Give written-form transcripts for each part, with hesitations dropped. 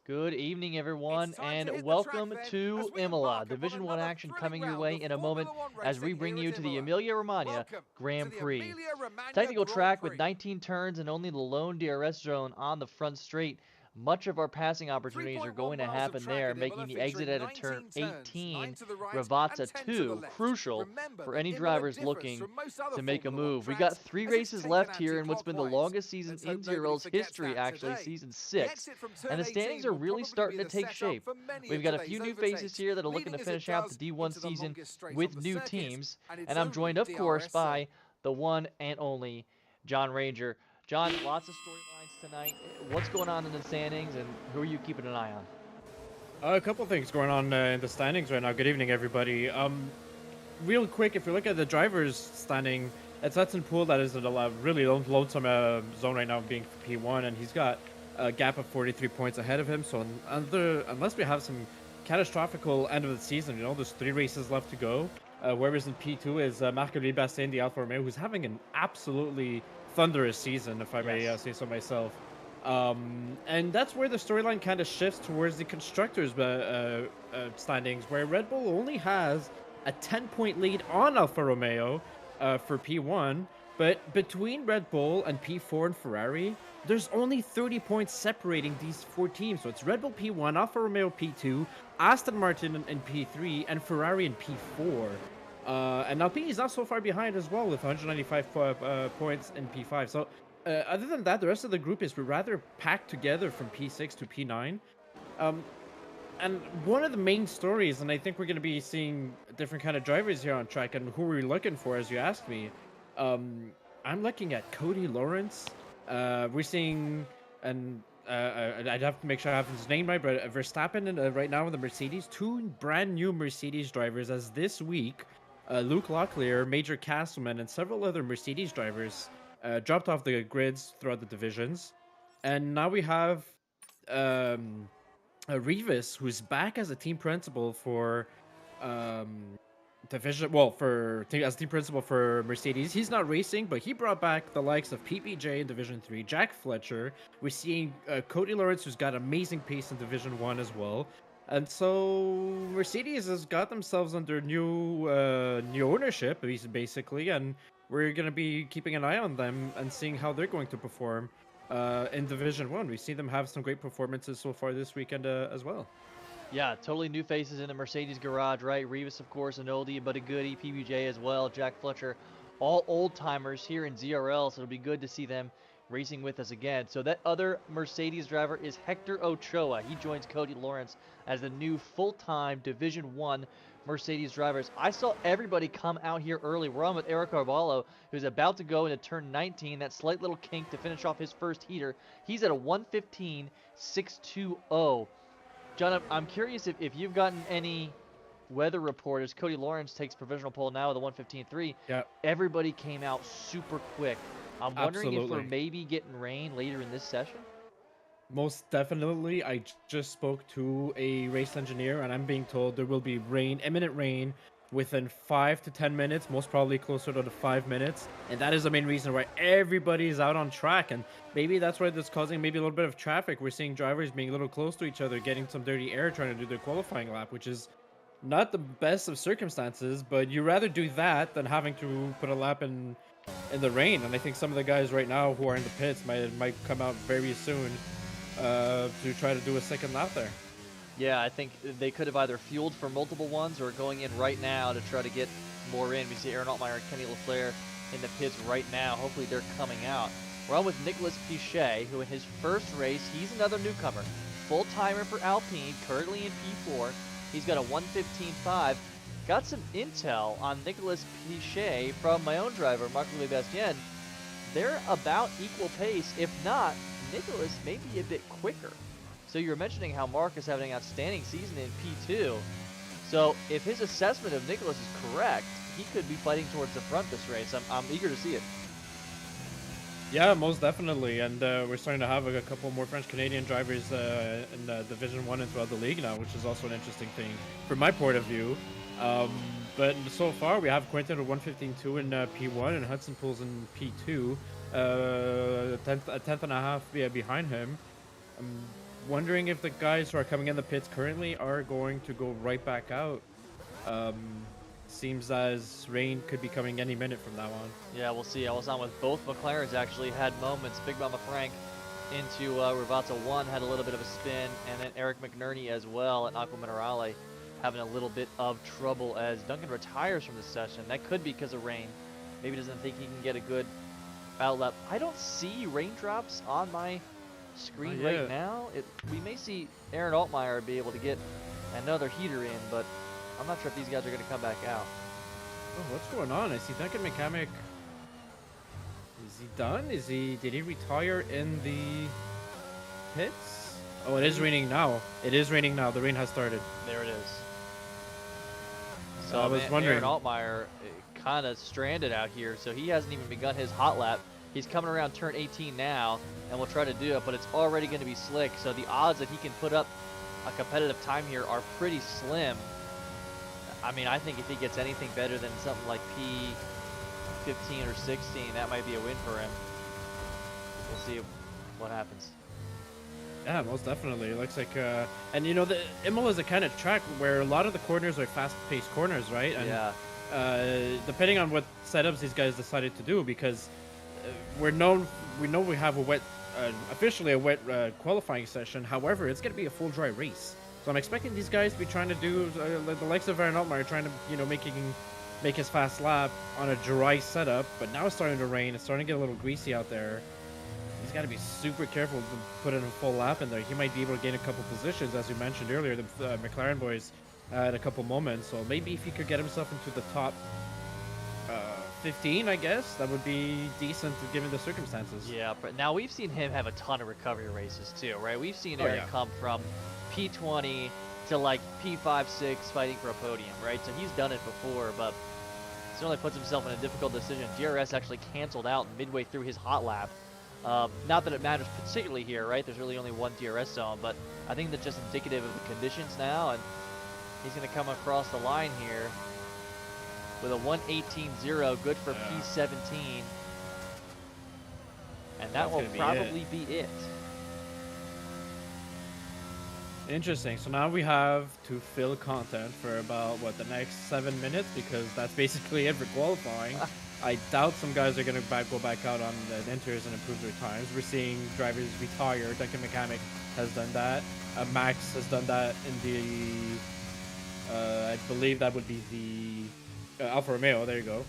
Good evening, It's everyone, time to and hit the track welcome then to as we Imola. embark upon Division 1 another action thrilling coming your round way of in a moment Formula One as we racing bring here you at to the Imola. Emilia-Romagna Welcome to Grand the Prix. Emilia-Romagna Technical Grand track with Prix. 19 turns and only the lone DRS zone on the front straight. Much of our passing opportunities are 3.1 going to miles of happen track there, at making Imola the exit featuring at a turn 19 turns, 9 18, to the right and Ravazza 10 to the 2, left. crucial Remember for that any Imola drivers differs looking from most other to make a Formula One move. We got tracks 3 as it's races taken left here in what's been the anti-clockwise. longest season Let's in hope nobody ZRL's forgets history, that actually, today. season The 6. exit from And turn the standings 18 are will really probably be starting to the take setup shape. for many We've of got a few today's new faces overtakes, here that are looking to leading as it finish out the does D1 into the season longest straight on with the new circuit, teams. and it's And I'm only joined, of course, DRS zone. by the one and only John Ranger. John, lots of storylines tonight. What's going on in the standings, and who are you keeping an eye on? A couple things going on in the standings right now. Good evening, everybody. Real quick, if you look at the drivers' standing, it's Hudson Poole that is in a really lonesome zone right now, being P1, and he's got a gap of 43 points ahead of him. So, unless we have some catastrophical end of the season, there's 3 races left to go. Whereas in P2 is Marc-Olivier Bastien, the Alfa Romeo, who's having an absolutely thunderous season, if I may Yes. say so myself. And that's where the storyline kind of shifts towards the constructors' standings, where Red Bull only has a 10-point lead on Alfa Romeo for P1. But between Red Bull and P4 and Ferrari, there's only 30 points separating these 4 teams. So it's Red Bull P1, Alfa Romeo P2, Aston Martin in P3, and Ferrari in P4. And Alpine is not so far behind as well with 195 points in P5. So other than that, the rest of the group is rather packed together from P6 to P9. Um, and one of the main stories, and I think we're going to be seeing different kind of drivers here on track, and who we're looking for, as you asked me. Um, I'm looking at Cody Lawrence. We're seeing, and I'd have to make sure I have his name right, but Verstappen and right now in the Mercedes, 2 brand new Mercedes drivers, as this week, Luke Locklear, Major Castleman, and several other Mercedes drivers dropped off the grids throughout the divisions, and now we have um Revis, who's back as a team principal for um division well as team principal for Mercedes. He's not racing, but he brought back the likes of PPJ in Division 3, Jack Fletcher. We're seeing Cody Lawrence, who's got amazing pace in Division 1 as well. And so Mercedes has got themselves under new ownership, basically, and we're going to be keeping an eye on them and seeing how they're going to perform in Division 1. We see them have some great performances so far this weekend as well. Yeah, totally new faces in the Mercedes garage, right? Revis, of course, an oldie but a goodie. PBJ as well. Jack Fletcher, all old timers here in ZRL, so it'll be good to see them racing with us again. So that other Mercedes driver is Hector Ochoa. He joins Cody Lawrence as the new full-time Division 1 Mercedes drivers. I saw everybody come out here early. We're on with Eric Carvalho, who's about to go into turn 19, that slight little kink to finish off his first heater. He's at a 1:15.620. John, I'm curious if you've gotten any weather report as Cody Lawrence takes provisional pole now with a 1:15.3. Yeah, Everybody came out super quick. I'm wondering if we're absolutely. maybe getting rain later in this session. Most definitely. Just spoke to a race engineer, and I'm being told there will be rain, imminent rain, within 5 to 10 minutes, most probably closer to the 5 minutes. And that is the main reason why everybody's out on track. And maybe that's why that's causing maybe a little bit of traffic. We're seeing drivers being a little close to each other, getting some dirty air, trying to do their qualifying lap, which is not the best of circumstances, but you rather do that than having to put a lap in the rain. And I think some of the guys right now who are in the pits might come out very soon to try to do a second lap there. Yeah, I think they could have either fueled for multiple ones or going in right now to try to get more in. We see Aaron Altmaier and Kenny LaFleur in the pits right now. Hopefully they're coming out. We're on with Nicholas Pichet, who in his first race, he's another newcomer. Full-timer for Alpine, currently in P4. He's got a 1:15.5. Got some intel on Nicholas Pichet from my own driver, Marc-Louis Bastien. They're about equal pace. If not, Nicholas may be a bit quicker. So you were mentioning how Mark is having an outstanding season in P2. So if his assessment of Nicholas is correct, he could be fighting towards the front this race. I'm eager to see it. Yeah, most definitely, and we're starting to have a couple more French Canadian drivers in Division 1 and throughout the league now, which is also an interesting thing from my point of view. But so far, we have Quentin at 115.2 in P1 and Hudson Pools in P2, a tenth and a half behind him. Um, wondering if the guys who are coming in the pits currently are going to go right back out. Um, Seems as rain could be coming any minute from now on. Yeah, we'll see. I was on with both McLarens actually had moments. Big Mama Frank into Rivazza 1 had a little bit of a spin, and then Eric McNerney as well at Aqua Minerale having a little bit of trouble as Duncan retires from the session. That could be because of rain. Maybe doesn't think he can get a good outlap. I don't see raindrops on my screen Not right yet. now. We may see Aaron Altmaier be able to get another heater in, but I'm not sure if these guys are going to come back out. Oh, what's going on? I see Duncan McCamick. Is he done? Did he retire in the pits? Oh, it is raining now. It is raining now. The rain has started. There it is. So I was wondering. Aaron Altmaier kind of stranded out here, so he hasn't even begun his hot lap. He's coming around turn 18 now, and will try to do it, but it's already going to be slick, so the odds that he can put up a competitive time here are pretty slim. I mean, I think if he gets anything better than something like P15 or 16, that might be a win for him. We'll see what happens. Yeah, most definitely. It looks like, and you know, the Imola is a kind of track where a lot of the corners are fast-paced corners, right? And, yeah. Depending on what setups these guys decided to do, because we know we have a wet, officially a wet qualifying session. However, it's going to be a full dry race. So I'm expecting these guys to be trying to do the likes of Aaron Altmaier, trying to, you know, make his fast lap on a dry setup. But now it's starting to rain. It's starting to get a little greasy out there. He's got to be super careful to put in a full lap in there. He might be able to gain a couple positions, as you mentioned earlier. The McLaren boys had a couple moments. So maybe if he could get himself into the top 15, I guess, that would be decent given the circumstances. Yeah, but now we've seen him have a ton of recovery races too, right? We've seen Aaron yeah. come from P20 to like P5, 6 fighting for a podium, right? So he's done it before, but certainly puts himself in a difficult decision. DRS actually canceled out midway through his hot lap. Not that it matters particularly here, right? There's really only one DRS zone, but I think that's just indicative of the conditions now, and he's going to come across the line here with a 1:18.0, good for P17. And that will probably be it. Interesting. So now we have to fill content for about, what, the next 7 minutes? Because that's basically it for qualifying. I doubt some guys are going to go back out on the inters and improve their times. We're seeing drivers retire. Duncan McCamick has done that. Max has done that in the, I believe that would be the Alfa Romeo. There you go.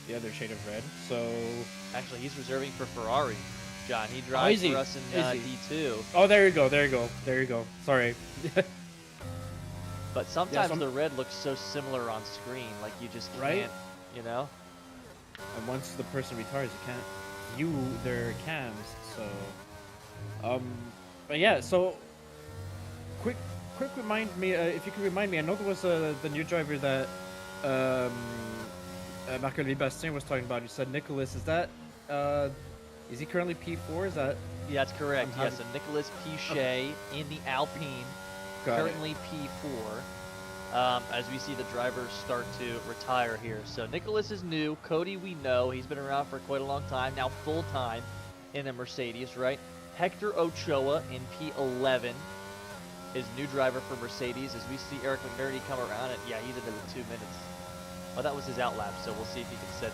The other shade of red. So actually, he's reserving for Ferrari. John, he drives for us in D2. Oh, there you go. There you go. There you go. Sorry. But sometimes the red looks so similar on screen, like you just can't, you know? And once the person retires, you can't view their cams. So, but yeah. So, quick remind me, if you could remind me. I know there was the new driver that Marc-Olivier Bastien was talking about. You said Nicholas. Is that is he currently P4? Is that? Yeah, that's correct. Yes, so Nicholas Pichet in the Alpine, currently P4. As we see the drivers start to retire here. So Nicholas is new. Cody, we know. He's been around for quite a long time. Now full-time in the Mercedes, right? Hector Ochoa in P11 is new driver for Mercedes. As we see Eric McNerney come around, and yeah, he's into the 2 minutes. Well, that was his outlap, so we'll see if he can set.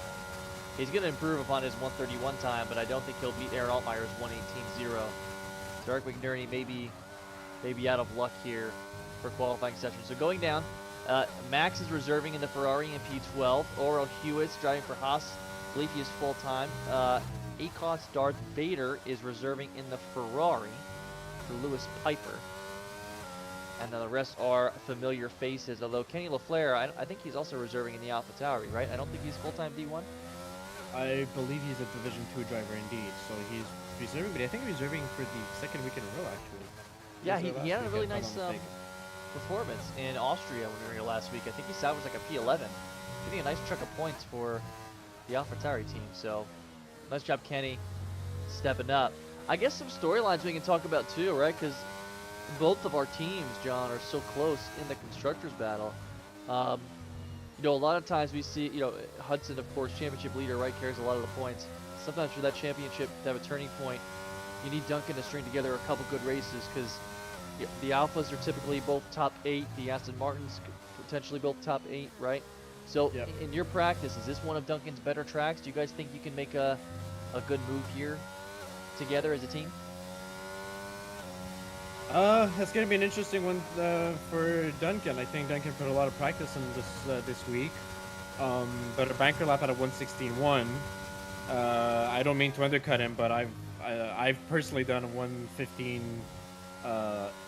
He's going to improve upon his 1:31 time, but I don't think he'll beat Aaron Altmaier's 1:18.0. So Eric McNerney may be out of luck here for qualifying session. So going down, Max is reserving in the Ferrari in P12. Oro Hewitt's driving for Haas. I believe he is full-time. Akos Darth Vader is reserving in the Ferrari for Lewis Piper. And then the rest are familiar faces, although Kenny LaFleur, I think he's also reserving in the AlphaTauri, right? I don't think he's full-time D1. I believe he's a Division 2 driver indeed, so he's reserving, but I think he's reserving for the second week in a row, actually. Yeah, he had a really nice performance in Austria when we were here last week. I think he salvaged like a P11, getting a nice chunk of points for the AlphaTauri team. So, nice job, Kenny, stepping up. I guess some storylines we can talk about too, right? Because both of our teams, John, are so close in the constructors battle. You know, a lot of times we see, you know, Hudson, of course, championship leader, right, carries a lot of the points. Sometimes for that championship to have a turning point, you need Duncan to string together a couple good races because the Alphas are typically both top 8. The Aston Martins potentially both top 8, right? So Yep. in your practice, is this one of Duncan's better tracks? Do you guys think you can make a good move here together as a team? It's gonna be an interesting one for Duncan. I think Duncan put a lot of practice in this week. But a banker lap at a 116.1. I don't mean to undercut him, but I've personally done a 115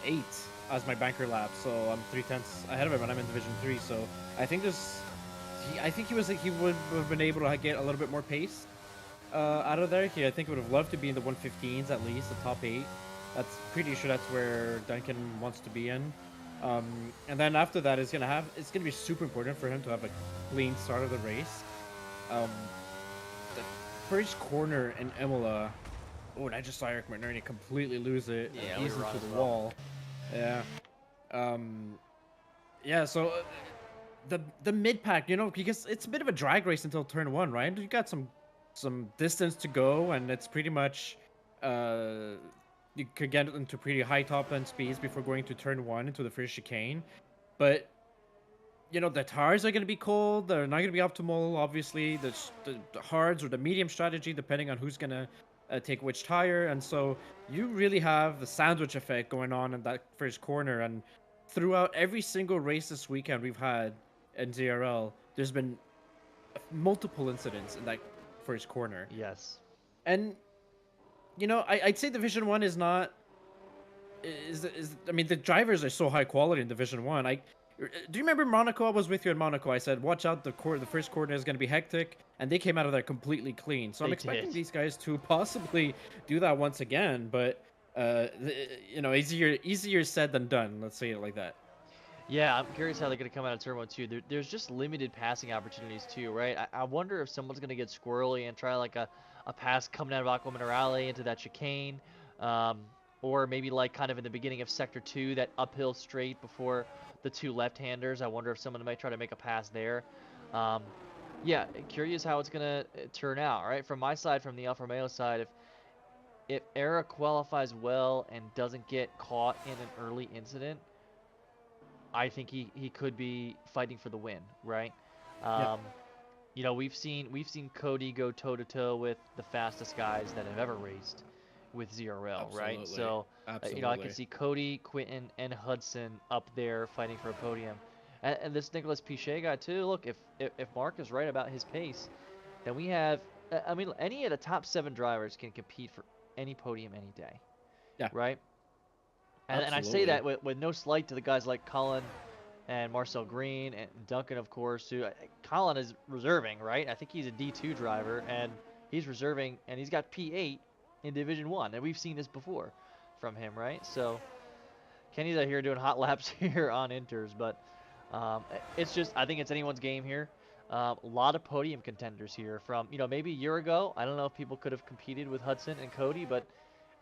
8 as my banker lap, so I'm 3/10 ahead of him, and I'm in Division 3. So I think I think he would have been able to get a little bit more pace out of there. I think would have loved to be in the 115s at least, the top 8. That's pretty sure that's where Duncan wants to be in. And then after that, it's gonna be super important for him to have a clean start of the race. Um, the first corner in Imola. Oh, and I just saw Eric McNerney completely lose it. And Yeah, we he's were on into as the well. wall. Yeah. Um, yeah. So the mid pack, because it's a bit of a drag race until turn 1, right? You got some distance to go, and it's pretty much uh you could get into pretty high top end speeds before going to turn 1 into the first chicane. But the tires are going to be cold. They're not going to be optimal. Obviously, the hards or the medium strategy, depending on who's going to take which tire. And so you really have the sandwich effect going on in that first corner. And throughout every single race this weekend we've had in ZRL, there's been multiple incidents in that first corner. Yes. And I'd say Division One is not is I mean the drivers are so high quality in Division One. Do you remember Monaco? I was with you in Monaco. I said, watch out, the first corner is going to be hectic, and they came out of there completely clean. So I'm They expecting did. these guys to possibly do that once again, but easier said than done. Let's say it like that. Yeah, I'm curious how they're going to come out of turn 1 too. There's just limited passing opportunities too, right? I wonder if someone's going to get squirrely and try like a pass coming out of Aqua Minerale into that chicane. Um, or maybe like kind of in the beginning of Sector 2, that uphill straight before the two left-handers. I wonder if someone might try to make a pass there. Um, yeah, curious how it's going to turn out, right? From my side, from the Alfa Romeo side, if Era qualifies well and doesn't get caught in an early incident, I think he could be fighting for the win, right? Yep, Um, we've seen Cody go toe to toe with the fastest guys that have ever raced with ZRL, right? absolutely, So, I can absolutely. see Cody, Quinton, and Hudson up there fighting for a podium, and this Nicholas Pichet guy too. Look, if Mark is right about his pace, then we have. I mean, any of the top 7 drivers can compete for any podium any day, Yeah, right? And I say absolutely. that with no slight to the guys like Colin and Marcel Green and Duncan, of course. Who Colin is reserving, right? I think he's a D2 driver, and he's reserving, and he's got P8 in Division One, and we've seen this before from him, right? So Kenny's out here doing hot laps here on inters, but it's just I think it's anyone's game here. A lot of podium contenders here from maybe a year ago. I don't know if people could have competed with Hudson and Cody, but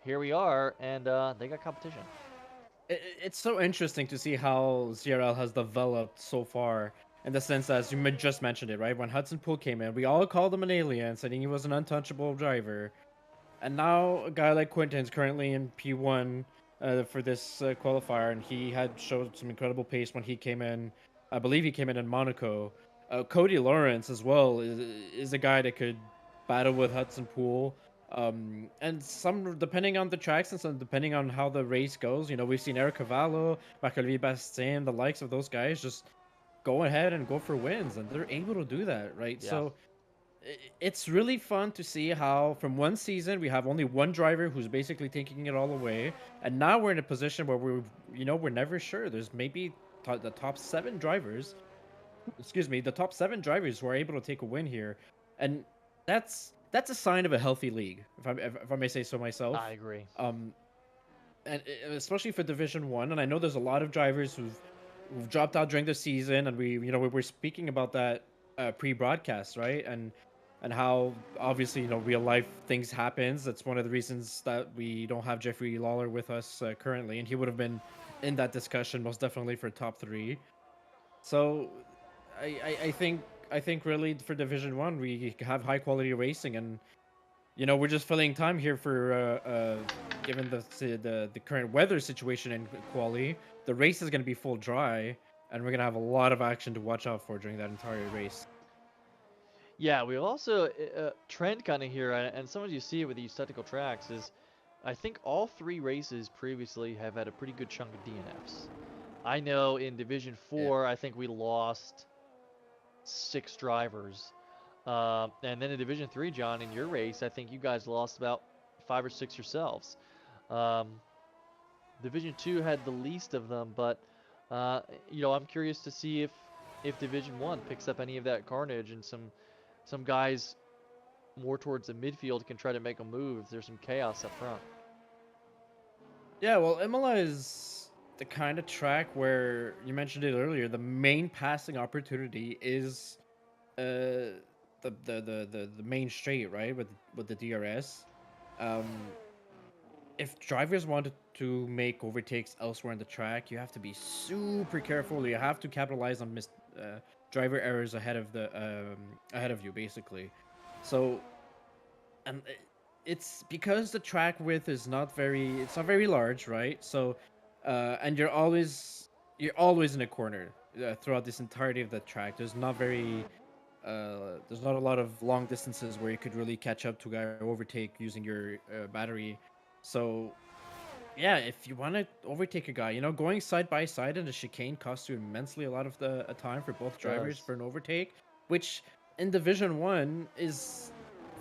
here we are, and they got competition. It's so interesting to see how ZRL has developed so far in the sense that, as you just mentioned it, right? When Hudson Poole came in, we all called him an alien, saying he was an untouchable driver. And now a guy like Quinton's currently in P1 for this qualifier, and he had showed some incredible pace when he came in. I believe he came in Monaco. Cody Lawrence as well is a guy that could battle with Hudson Poole. And some depending on the tracks and some depending on how the race goes, we've seen Eric Cavallo, Marc-Olivier Bastien, the likes of those guys just go ahead and go for wins, and they're able to do that, right? Yeah. So it's really fun to see how from one season we have only one driver who's basically taking it all away, and now we're in a position where we're never sure. There's maybe the top 7 drivers, excuse me, the top 7 drivers who are able to take a win here, and that's a sign of a healthy league, if I may say so myself. I agree. Um, and especially for Division One, and I know there's a lot of drivers who've dropped out during the season, and we were speaking about that pre-broadcast, right? And how obviously real life things happens. That's one of the reasons that we don't have Jeffrey Lawler with us currently, and he would have been in that discussion most definitely for top 3. So I think really for Division One we have high quality racing, and we're just filling time here for given the current weather situation in quali, the race is going to be full dry, and we're going to have a lot of action to watch out for during that entire race. Yeah, we also trend kind of here, and sometimes you see it with these technical tracks is, I think all three races previously have had a pretty good chunk of DNFs. I know in Division Yeah. 4, I think we lost 6 drivers. And then in Division 3, John, in your race, I think you guys lost about 5 or 6 yourselves. Um, Division 2 had the least of them, but uh, I'm curious to see if Division 1 picks up any of that carnage and some guys more towards the midfield can try to make a move if there's some chaos up front. Yeah, well, Imola is the kind of track where you mentioned it earlier. The main passing opportunity is the main straight, right, with the DRS. Um, if drivers wanted to make overtakes elsewhere in the track, you have to be super careful. You have to capitalize on missed driver errors ahead of you, basically. So, and it's because the track width is it's not very large, right? So, and you're always in a corner throughout this entirety of the track. There's not a lot of long distances where you could really catch up to a guy or overtake using your battery. So yeah, if you want to overtake a guy, going side by side in a chicane costs you immensely a lot of the time for both It drivers does. for an overtake, which in Division 1 is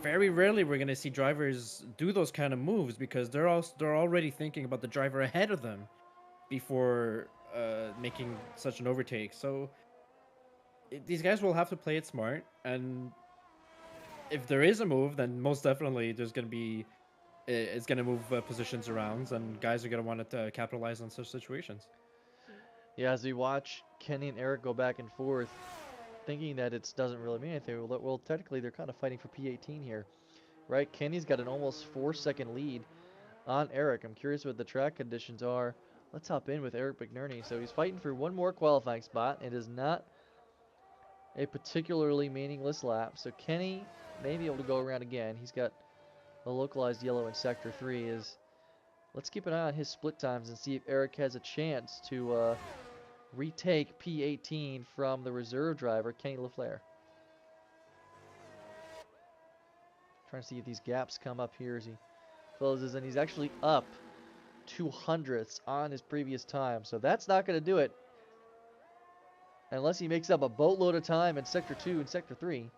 very rarely we're going to see drivers do those kind of moves because they're already thinking about the driver ahead of them before making such an overtake. So these guys will have to play it smart, and if there is a move, then most definitely there's going to be it's going to move positions around, and guys are going to want to capitalize on such situations. Yeah, as we watch Kenny and Eric go back and forth, thinking that it doesn't really mean anything. Well, technically, they're kind of fighting for P18 here, right? Kenny's got an almost 4-second lead on Eric. I'm curious what the track conditions are. Let's hop in with Eric McNerney. So he's fighting for one more qualifying spot. It is not a particularly meaningless lap. So Kenny may be able to go around again. He's got a localized yellow in Sector 3. Let's keep an eye on his split times and see if Eric has a chance to retake P18 from the reserve driver, Kenny LaFleur. Trying to see if these gaps come up here as he closes, and he's actually up 200ths on his previous time. So that's not going to do it unless he makes up a boatload of time in Sector 2 and Sector 3.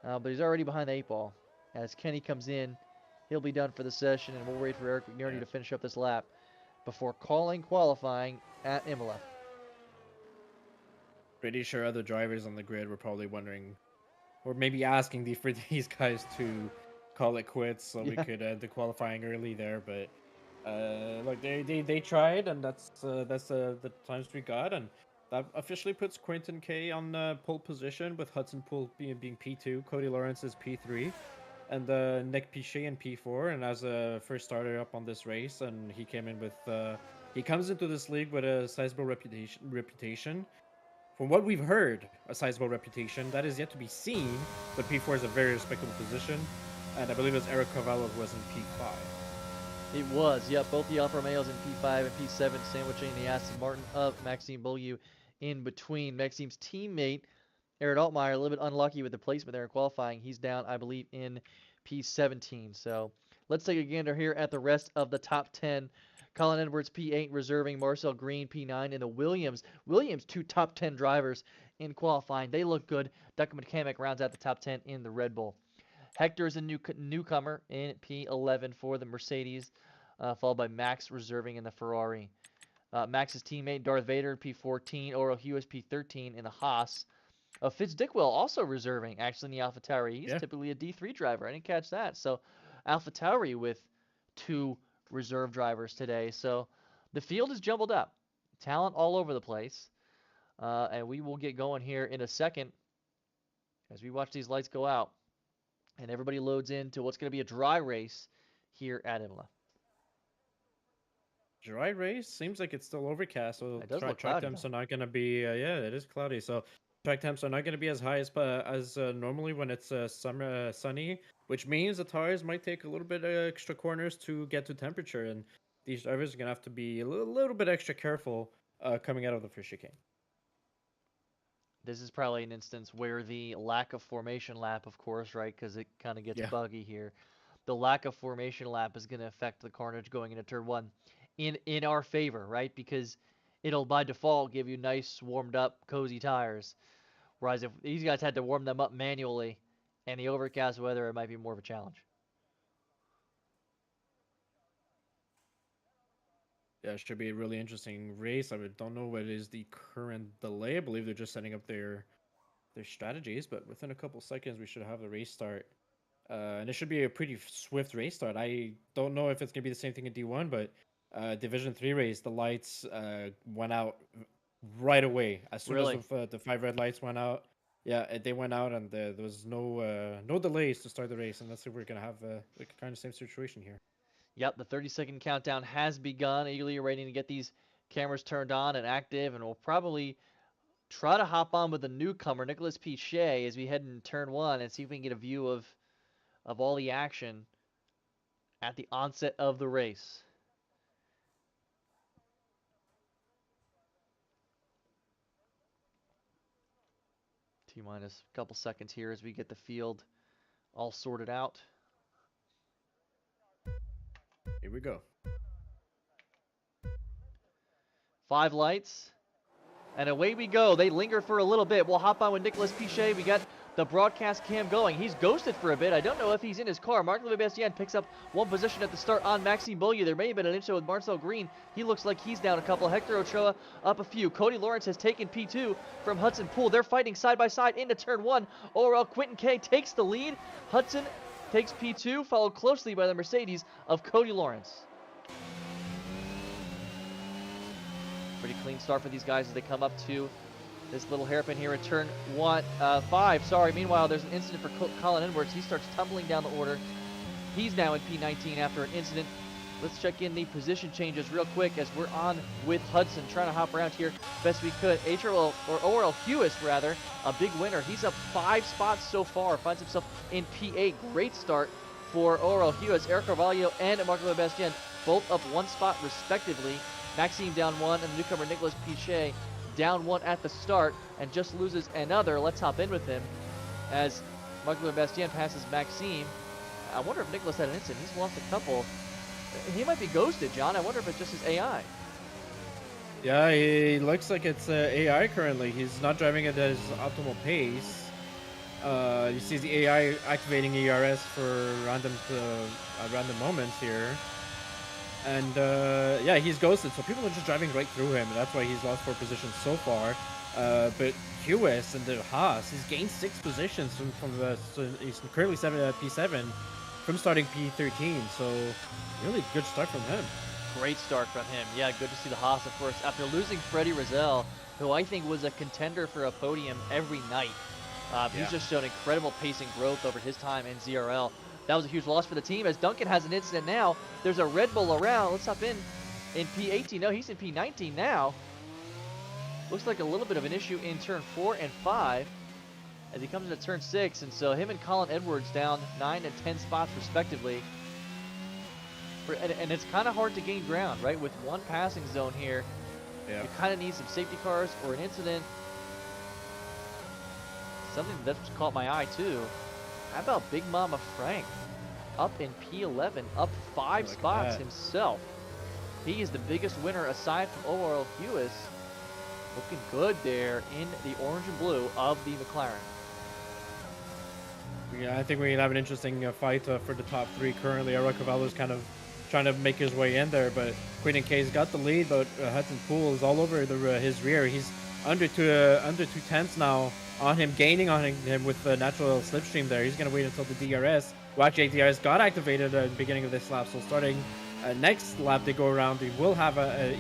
But he's already behind the 8 ball. As Kenny comes in, he'll be done for the session, and we'll wait for Eric McNerney Yeah. to finish up this lap before calling qualifying at Imola. Pretty sure other drivers on the grid were probably wondering, or maybe asking for these guys to call it quits so we Yeah. could end the qualifying early there. But look, they tried, and that's the times we got, and that officially puts Quentin K on pole position with Hudson Poole being P2, Cody Lawrence is P3, and Nick Pichet in P4. And as a first starter up on this race, and he comes into this league with a sizable reputation. From what we've heard, a sizable reputation that is yet to be seen, but P4 is a very respectable position, and I believe it's Eric Cavallo who was in P5. It was, yep. Both the Alfa Romeos in P5 and P7 sandwiching the Aston Martin of Maxime Beaulieu in between. Maxime's teammate, Eric Altmaier, a little bit unlucky with the placement there in qualifying. He's down, I believe, in P17. So let's take a gander here at the rest of the top 10. Colin Edwards, P8, reserving. Marcel Green, P9. And the Williams. Williams, 2 top 10 drivers in qualifying. They look good. Duncan McCamick rounds out the top 10 in the Red Bull. Hector is a newcomer in P11 for the Mercedes, followed by Max reserving in the Ferrari. Max's teammate Darth Vader P14, Oro Hughes P13 in the Haas. Fitz Dickwell also reserving actually in the AlphaTauri. He's Yeah, typically a D3 driver. I didn't catch that. So AlphaTauri with 2 reserve drivers today. So the field is jumbled up. Talent all over the place. And we will get going here in a second as we watch these lights go out and everybody loads into what's going to be a dry race here at Imola. dry race seems like it's still overcast, so It does look track cloudy temps though. are not gonna be. Yeah, it is cloudy. So Track temps are not going to be as high as normally when it's summer sunny, which means the tires might take a little bit extra corners to get to temperature, and these drivers are going to have to be a little bit extra careful coming out of the first chicane. This is probably an instance where the lack of formation lap, of course, right, because it kind of gets Yeah. buggy here. The lack of formation lap is going to affect the carnage going into turn one in our favor, right? Because it'll by default give you nice warmed up, cozy tires. Whereas if these guys had to warm them up manually, and the overcast weather, it might be more of a challenge. Yeah, it should be a really interesting race. don't know what is the current delay. I believe they're just setting up their strategies, but within a couple seconds we should have the race start. And it should be a pretty swift race start. I don't know if it's gonna be the same thing in D1, but Division 3 race, the lights went out right away as soon as Really? the 5 red lights went out. Yeah, they went out, and there was no delays to start the race, and that's if we're gonna have like kind of same situation here. Yep, the 30-second countdown has begun. Eagerly waiting to get these cameras turned on and active, and we'll probably try to hop on with the newcomer, Nicholas Pichet, as we head in turn one and see if we can get a view of all the action at the onset of the race. T minus a couple seconds here as we get the field all sorted out. Here we go. 5 lights. And away we go. They linger for a little bit. We'll hop on with Nicholas Pichet. We got the broadcast cam going. He's ghosted for a bit. I don't know if he's in his car. Marc Lebastien picks up one position at the start on Maxime Beaulieu. There may have been an incident with Marcel Green. He looks like he's down a couple. Hector Ochoa up a few. Cody Lawrence has taken P2 from Hudson Poole. They're fighting side by side into turn one. Orel Quinton K takes the lead. Hudson takes P2, followed closely by the Mercedes of Cody Lawrence. Pretty clean start for these guys as they come up to this little hairpin here in turn 5. Sorry. Meanwhile, there's an incident for Colin Edwards. He starts tumbling down the order. He's now in P19 after an incident. Let's check in the position changes real quick as we're on with Hudson, trying to hop around here best we could. Orel Hewis, rather, a big winner. He's up 5 spots so far. Finds himself in P8. Great start for Orel Hewis. Eric Carvalho and Marco Lebastien both up 1 spot respectively. Maxime down 1, and the newcomer Nicholas Pichet down 1 at the start and just loses another. Let's hop in with him as Marco Lebastien passes Maxime. I wonder if Nicholas had an incident. He's lost a couple. He might be ghosted, John. I wonder if it's just his AI. Yeah, he looks like it's AI currently. He's not driving at his optimal pace. You see the AI activating ERS for random moments here. And yeah, he's ghosted, so people are just driving right through him. And that's why he's lost 4 positions so far. But Hewis and the Haas, he's gained 6 positions so he's currently P7 from starting P13. So really good start from him. Great start from him. Yeah, good to see the Haas, of course, after losing Freddie Rizal, who I think was a contender for a podium every night. He's just shown incredible pace and growth over his time in ZRL. That was a huge loss for the team as Duncan has an incident now. There's a Red Bull around. Let's hop in P18. No, he's in P19 now. Looks like a little bit of an issue in turn 4 and 5 as he comes into turn 6. And so him and Colin Edwards down 9 and 10 spots respectively. And it's kind of hard to gain ground, right? With one passing zone here, you kind of need some safety cars or an incident. Something that just caught my eye too. How about Big Mama Frank? Up in P11, up 5 spots himself. He is the biggest winner aside from Orel Hewis. Looking good there in the orange and blue of the McLaren. Yeah, I think we have an interesting fight for the top 3 currently. Eric Carvalho's kind of trying to make his way in there, but Quinton K's got the lead, but Hudson Poole is all over his rear. He's under 2/10 now on him, gaining on him with the natural slipstream there. He's going to wait until the DRS. Well, actually, DRS got activated at the beginning of this lap, so starting next lap they go around, they will have a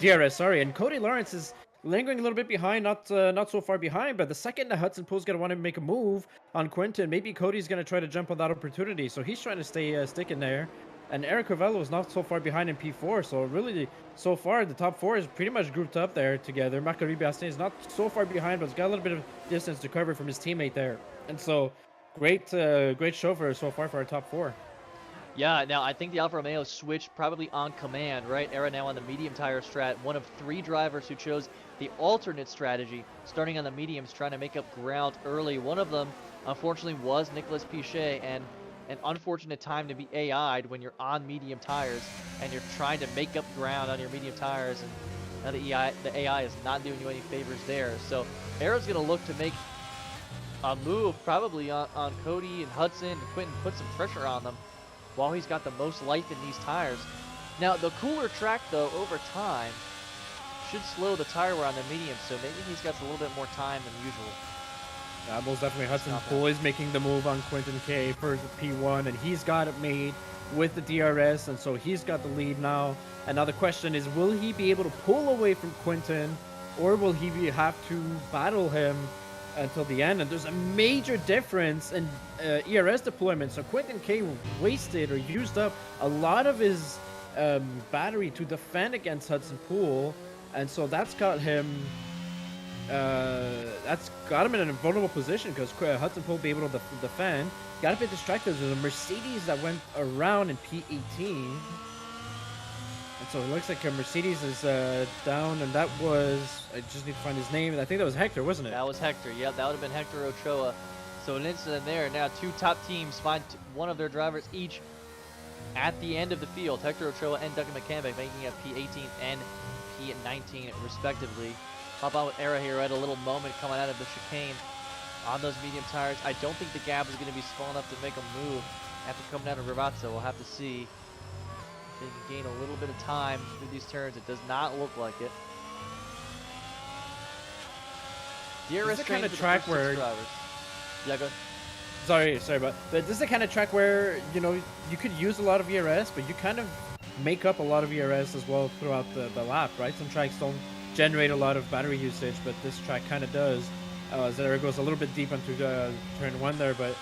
DRS, sorry. And Cody Lawrence is lingering a little bit behind, not so far behind, but the second that Hudson Poole's going to want to make a move on Quinton, maybe Cody's going to try to jump on that opportunity, so he's trying to stay stick in there. and Eric Covello is not so far behind in P4. So really, so far the top four is pretty much grouped up there together. Macaribi Astin is not so far behind, but he's got a little bit of distance to cover from his teammate there. And so, great show for so far for our top four. Yeah, now I think the Alfa Romeo switched probably on command, right? Era now on the medium tire strat, one of 3 drivers who chose the alternate strategy, starting on the mediums, trying to make up ground early. One of them, unfortunately, was Nicolas Pichet, and an unfortunate time to be AI'd when you're on medium tires and you're trying to make up ground on your medium tires, and now the AI is not doing you any favors there. So Era's going to look to make a move probably on Cody and Hudson and Quentin, put some pressure on them while he's got the most life in these tires. Now, the cooler track, though, over time, should slow the tire wear on the medium, so maybe he's got a little bit more time than usual. Yeah, most definitely. Hudson Not bad. Poole is making the move on Quentin K for the P1, and he's got it made with the DRS, and so he's got the lead now. And now the question is, will he be able to pull away from Quentin, or will he have to battle him until the end? And there's a major difference in ERS deployment. So Quentin K wasted or used up a lot of his battery to defend against Hudson Poole, and so that's got him in a vulnerable position because Hudson Poole will be able to defend. Got a bit distracted. There's a Mercedes that went around in P18. And so it looks like a Mercedes is down, and that was, I just need to find his name. I think that was Hector, wasn't it? That was Hector. Yep, that would have been Hector Ochoa. So an incident there. Now 2 top teams find one of their drivers each at the end of the field. Hector Ochoa and Duncan McCambek making it P18 and P19 respectively. Hop on with Era here at a little moment coming out of the chicane on those medium tires. I don't think the gap is going to be small enough to make a move after coming out of Rivazza. We'll have to see if they can gain a little bit of time through these turns. It does not look like it. This is the kind of track where... Yeah, go ahead. Sorry, but this is the kind of track where, you know, you could use a lot of ERS, but you kind of make up a lot of ERS as well throughout the lap, right? Some tracks don't generate a lot of battery usage, but this track kind of does. Zera goes a little bit deep into turn 1 there, but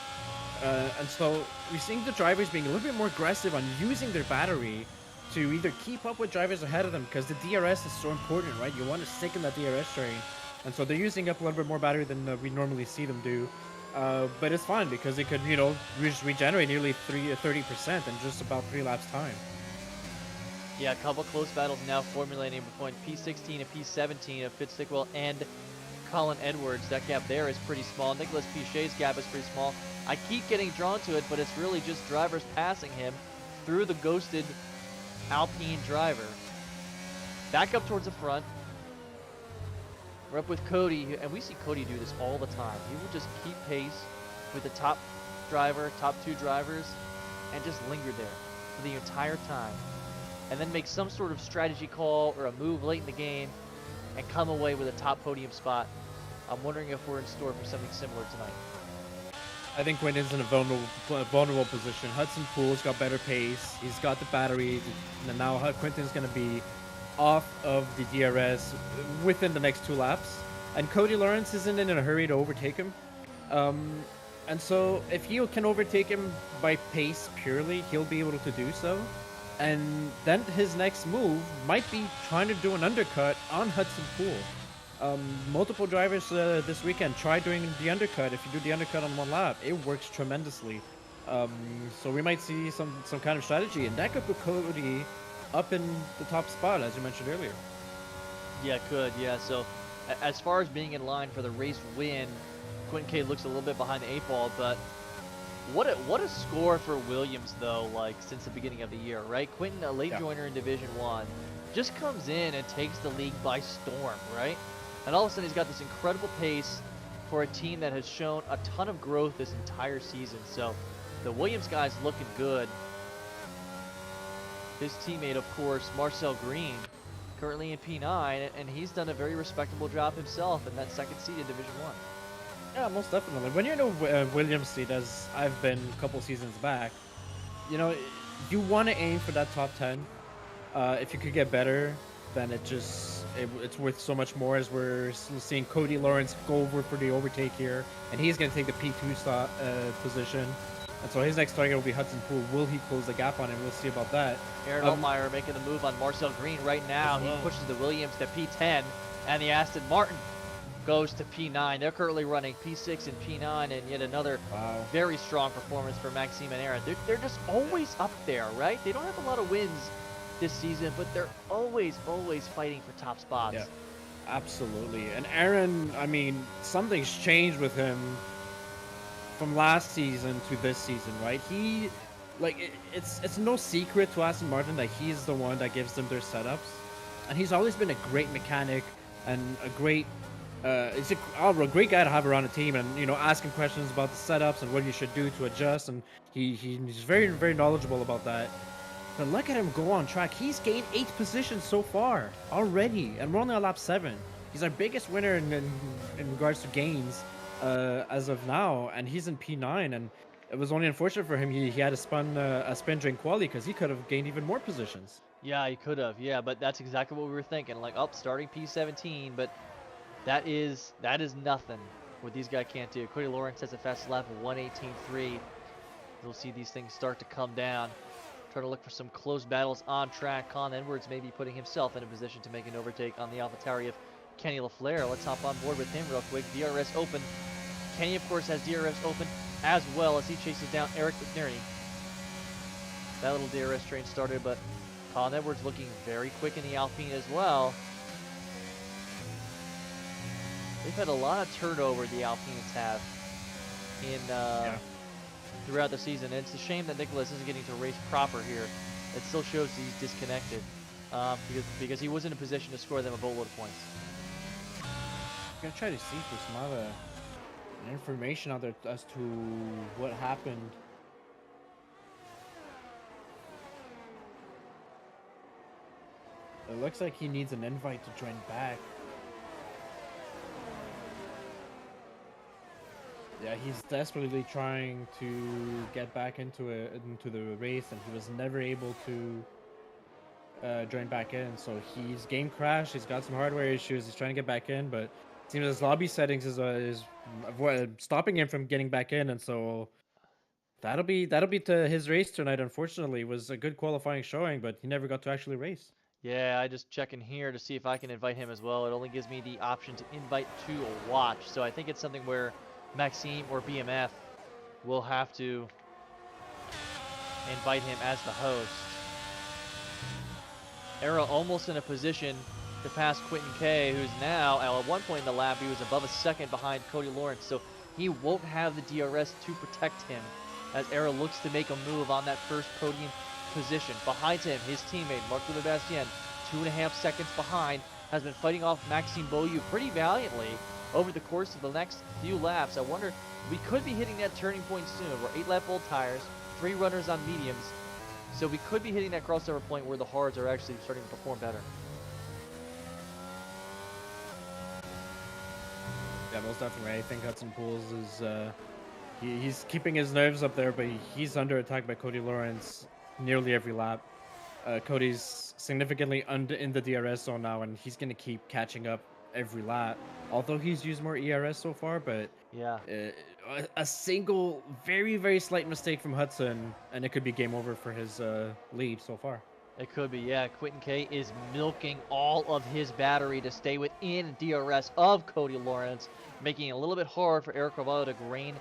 and so we're seeing the drivers being a little bit more aggressive on using their battery to either keep up with drivers ahead of them, because the DRS is so important, right? You want to stick in that DRS train, and so they're using up a little bit more battery than we normally see them do. But it's fine because it could, you know, regenerate nearly 30% in just about 3 laps time. Yeah, a couple close battles now formulating between P16 and P17 of Fitz Stickwell and Colin Edwards. That gap there is pretty small. Nicolas Pichet's gap is pretty small. I keep getting drawn to it, but it's really just drivers passing him through the ghosted Alpine driver. Back up towards the front. We're up with Cody, and we see Cody do this all the time. He will just keep pace with the top driver, top 2 drivers, and just linger there for the entire time. And then make some sort of strategy call or a move late in the game and come away with a top podium spot. I'm wondering if we're in store for something similar tonight. I think Quentin's in a vulnerable position. Hudson Poole's got better pace. He's got the battery. And now Quentin's going to be off of the DRS within the next 2 laps. And Cody Lawrence isn't in a hurry to overtake him. And so if he can overtake him by pace purely, he'll be able to do so. And then his next move might be trying to do an undercut on Hudson Poole. Multiple drivers this weekend try doing the undercut. If you do the undercut on 1 lap, it works tremendously. So we might see some kind of strategy, and that could put Cody up in the top spot, as you mentioned earlier. Yeah, could. Yeah, so as far as being in line for the race win, Quentin K looks a little bit behind the 8 ball, but what a score for Williams, though, like, since the beginning of the year, right? Quentin, a late joiner in Division 1, just comes in and takes the league by storm, right? And all of a sudden he's got this incredible pace for a team that has shown a ton of growth this entire season. So the Williams guy's looking good. His teammate, of course, Marcel Green, currently in P9, and he's done a very respectable job himself in that 2nd seed in Division 1. Yeah, most definitely. When you're in a Williams seat, as I've been a couple seasons back, you know, you want to aim for that top 10. If you could get better, then it's worth so much more, as we're seeing Cody Lawrence go over for the overtake here, and he's going to take the P2 position. And so his next target will be Hudson Poole. Will he close the gap on him? We'll see about that. Aaron Altmaier making the move on Marcel Green right now. Well. He pushes the Williams to P10, and the Aston Martin goes to P9. They're currently running P6 and P9, and yet another very strong performance for Maxime and Aaron. They're just always up there, right? They don't have a lot of wins this season, but they're always fighting for top spots. Yeah, absolutely. And Aaron, I mean, something's changed with him from last season to this season, right? He, like, it's no secret to Aston Martin that he's the one that gives them their setups, and he's always been a great mechanic and a great, he's a great guy to have around a team, and you know, ask him questions about the setups and what you should do to adjust, and he's very knowledgeable about that. But look at him go on track. He's gained 8 positions so far already, and we're only on lap 7. He's our biggest winner in regards to gains as of now, and he's in P9. And it was only unfortunate for him he had a spin during quali, because he could have gained even more positions. Yeah, he could have. Yeah, but that's exactly what we were thinking. Like, starting P17, but that is nothing. What these guys can't do. Cody Lawrence has a fast lap of 1:18.3. You'll see these things start to come down. Trying to look for some close battles on track. Colin Edwards may be putting himself in a position to make an overtake on the AlphaTauri of Kenny LaFleur. Let's hop on board with him real quick. DRS open. Kenny, of course, has DRS open as well as he chases down Eric McNerney. That little DRS train started, but Colin Edwards looking very quick in the Alpine as well. They've had a lot of turnover, the Alpines have, in throughout the season. And it's a shame that Nicholas isn't getting to race proper here. It still shows he's disconnected because he was in a position to score them a boatload of points. I'm gonna try to see if there's some other information out there as to what happened. It looks like he needs an invite to join back. Yeah, he's desperately trying to get back into the race, and he was never able to join back in. So he's game crashed. He's got some hardware issues. He's trying to get back in, but it seems his lobby settings is stopping him from getting back in, and so that'll be to his race tonight. Unfortunately, it was a good qualifying showing, but he never got to actually race. Yeah, I just checking here to see if I can invite him as well. It only gives me the option to invite to watch, so I think it's something where Maxime or BMF will have to invite him as the host. Era almost in a position to pass Quentin K, who's now, at one point in the lap, he was above a second behind Cody Lawrence, so he won't have the DRS to protect him as Era looks to make a move on that first podium position. Behind him, his teammate, Marc-Louis Bastien, 2.5 seconds behind, has been fighting off Maxime Beaulieu pretty valiantly over the course of the next few laps. I wonder, we could be hitting that turning point soon. We're 8-lap-old tires, 3 runners on mediums, so we could be hitting that crossover point where the hards are actually starting to perform better. Yeah, most definitely. I think Hudson Pools is he's keeping his nerves up there, but he's under attack by Cody Lawrence nearly every lap. Cody's significantly in the DRS zone now, and he's going to keep catching up every lap. Although he's used more ERS so far, but yeah, a single very slight mistake from Hudson, and it could be game over for his lead so far. It could be, yeah. Quentin K is milking all of his battery to stay within DRS of Cody Lawrence, making it a little bit hard for Eric Carvalho to gain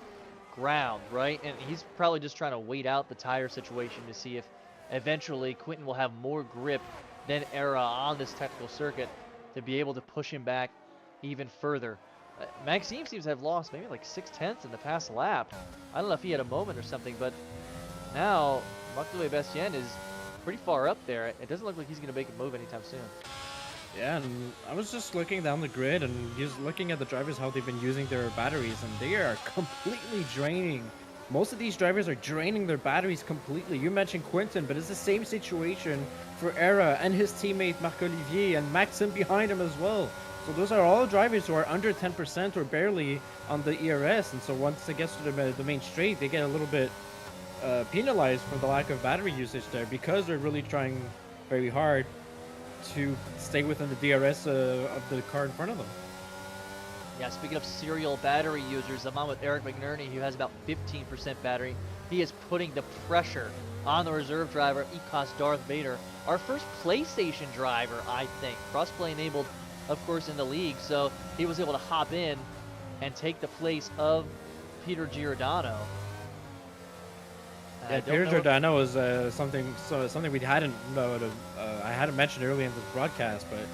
ground, right? And he's probably just trying to wait out the tire situation to see if eventually Quentin will have more grip than Era on this technical circuit to be able to push him back even further. Maxime seems to have lost maybe like 0.6 in the past lap. I don't know if he had a moment or something, but now Marc-Louis Bastien is pretty far up there. It doesn't look like he's going to make a move anytime soon. Yeah, and I was just looking down the grid and just looking at the drivers, how they've been using their batteries, and they are completely draining. Most of these drivers are draining their batteries completely. You mentioned Quentin, but it's the same situation for Era and his teammate Marc-Olivier and Maxim behind him as well. So those are all drivers who are under 10% or barely on the ERS, and so once it gets to the main straight, they get a little bit penalized for the lack of battery usage there, because they're really trying very hard to stay within the DRS of the car in front of them. Yeah, speaking of serial battery users, I'm on with Eric McNerney, who has about 15% battery. He is putting the pressure on the reserve driver, Ecos Darth Vader. Our first PlayStation driver, I think. Crossplay enabled, of course, in the league, so he was able to hop in and take the place of Peter Giordano. Yeah, Peter Giordano was something we hadn't I hadn't mentioned earlier in this broadcast, but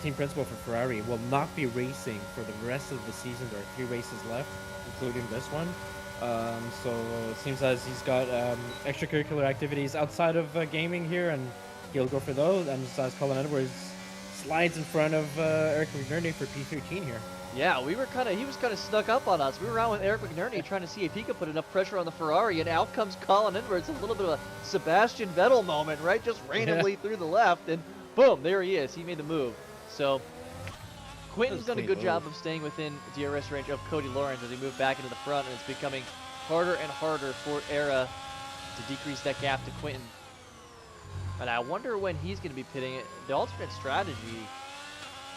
team principal for Ferrari will not be racing for the rest of the season. There are 3 races left, including this one. So it seems as he's got extracurricular activities outside of gaming here, and he'll go for those. And as Colin Edwards slides in front of Eric McNerney for P13 here. Yeah, he was kind of snuck up on us. We were around with Eric McNerney trying to see if he could put enough pressure on the Ferrari, and out comes Colin Edwards, a little bit of a Sebastian Vettel moment, right? Just randomly through the left, and boom, there he is. He made the move. So Quentin's done a good job of staying within DRS range of Cody Lawrence as he moved back into the front, and it's becoming harder and harder for Era to decrease that gap to Quentin. And I wonder when he's going to be pitting it. The alternate strategy,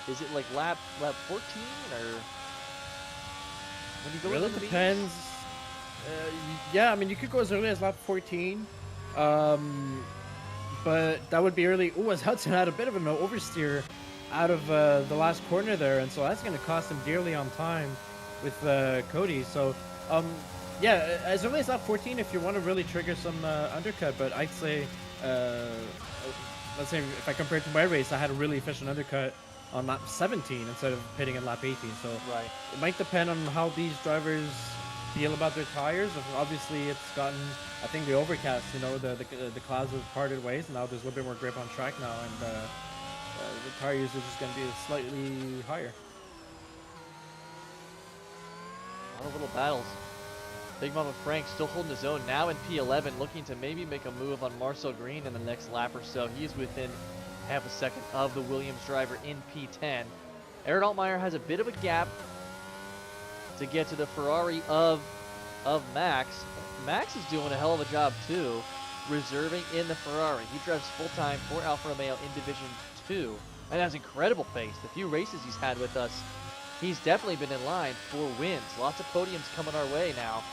is it like lap 14 or when you go? Really depends. Yeah, I mean you could go as early as lap 14, but that would be early. Oh, as Hudson had a bit of an oversteer out of the last corner there, and so that's going to cost him dearly on time with Cody. So yeah, as early as lap 14 if you want to really trigger some undercut. But I'd say, let's say if I compare it to my race, I had a really efficient undercut on lap 17 instead of pitting in lap 18. So right, it might depend on how these drivers feel about their tires. Obviously, it's gotten, I think, the overcast. You know, the clouds have parted ways, and now there's a little bit more grip on track now, and the tire usage is going to be slightly higher. A lot of little battles. Big Mama Frank still holding his own now in P11, looking to maybe make a move on Marcel Green in the next lap or so. He's within half a second of the Williams driver in P10. Aaron Altmaier has a bit of a gap to get to the Ferrari of Max. Max is doing a hell of a job too, reserving in the Ferrari. He drives full-time for Alfa Romeo in Division 2 and has incredible pace. The few races he's had with us, he's definitely been in line for wins. Lots of podiums coming our way now.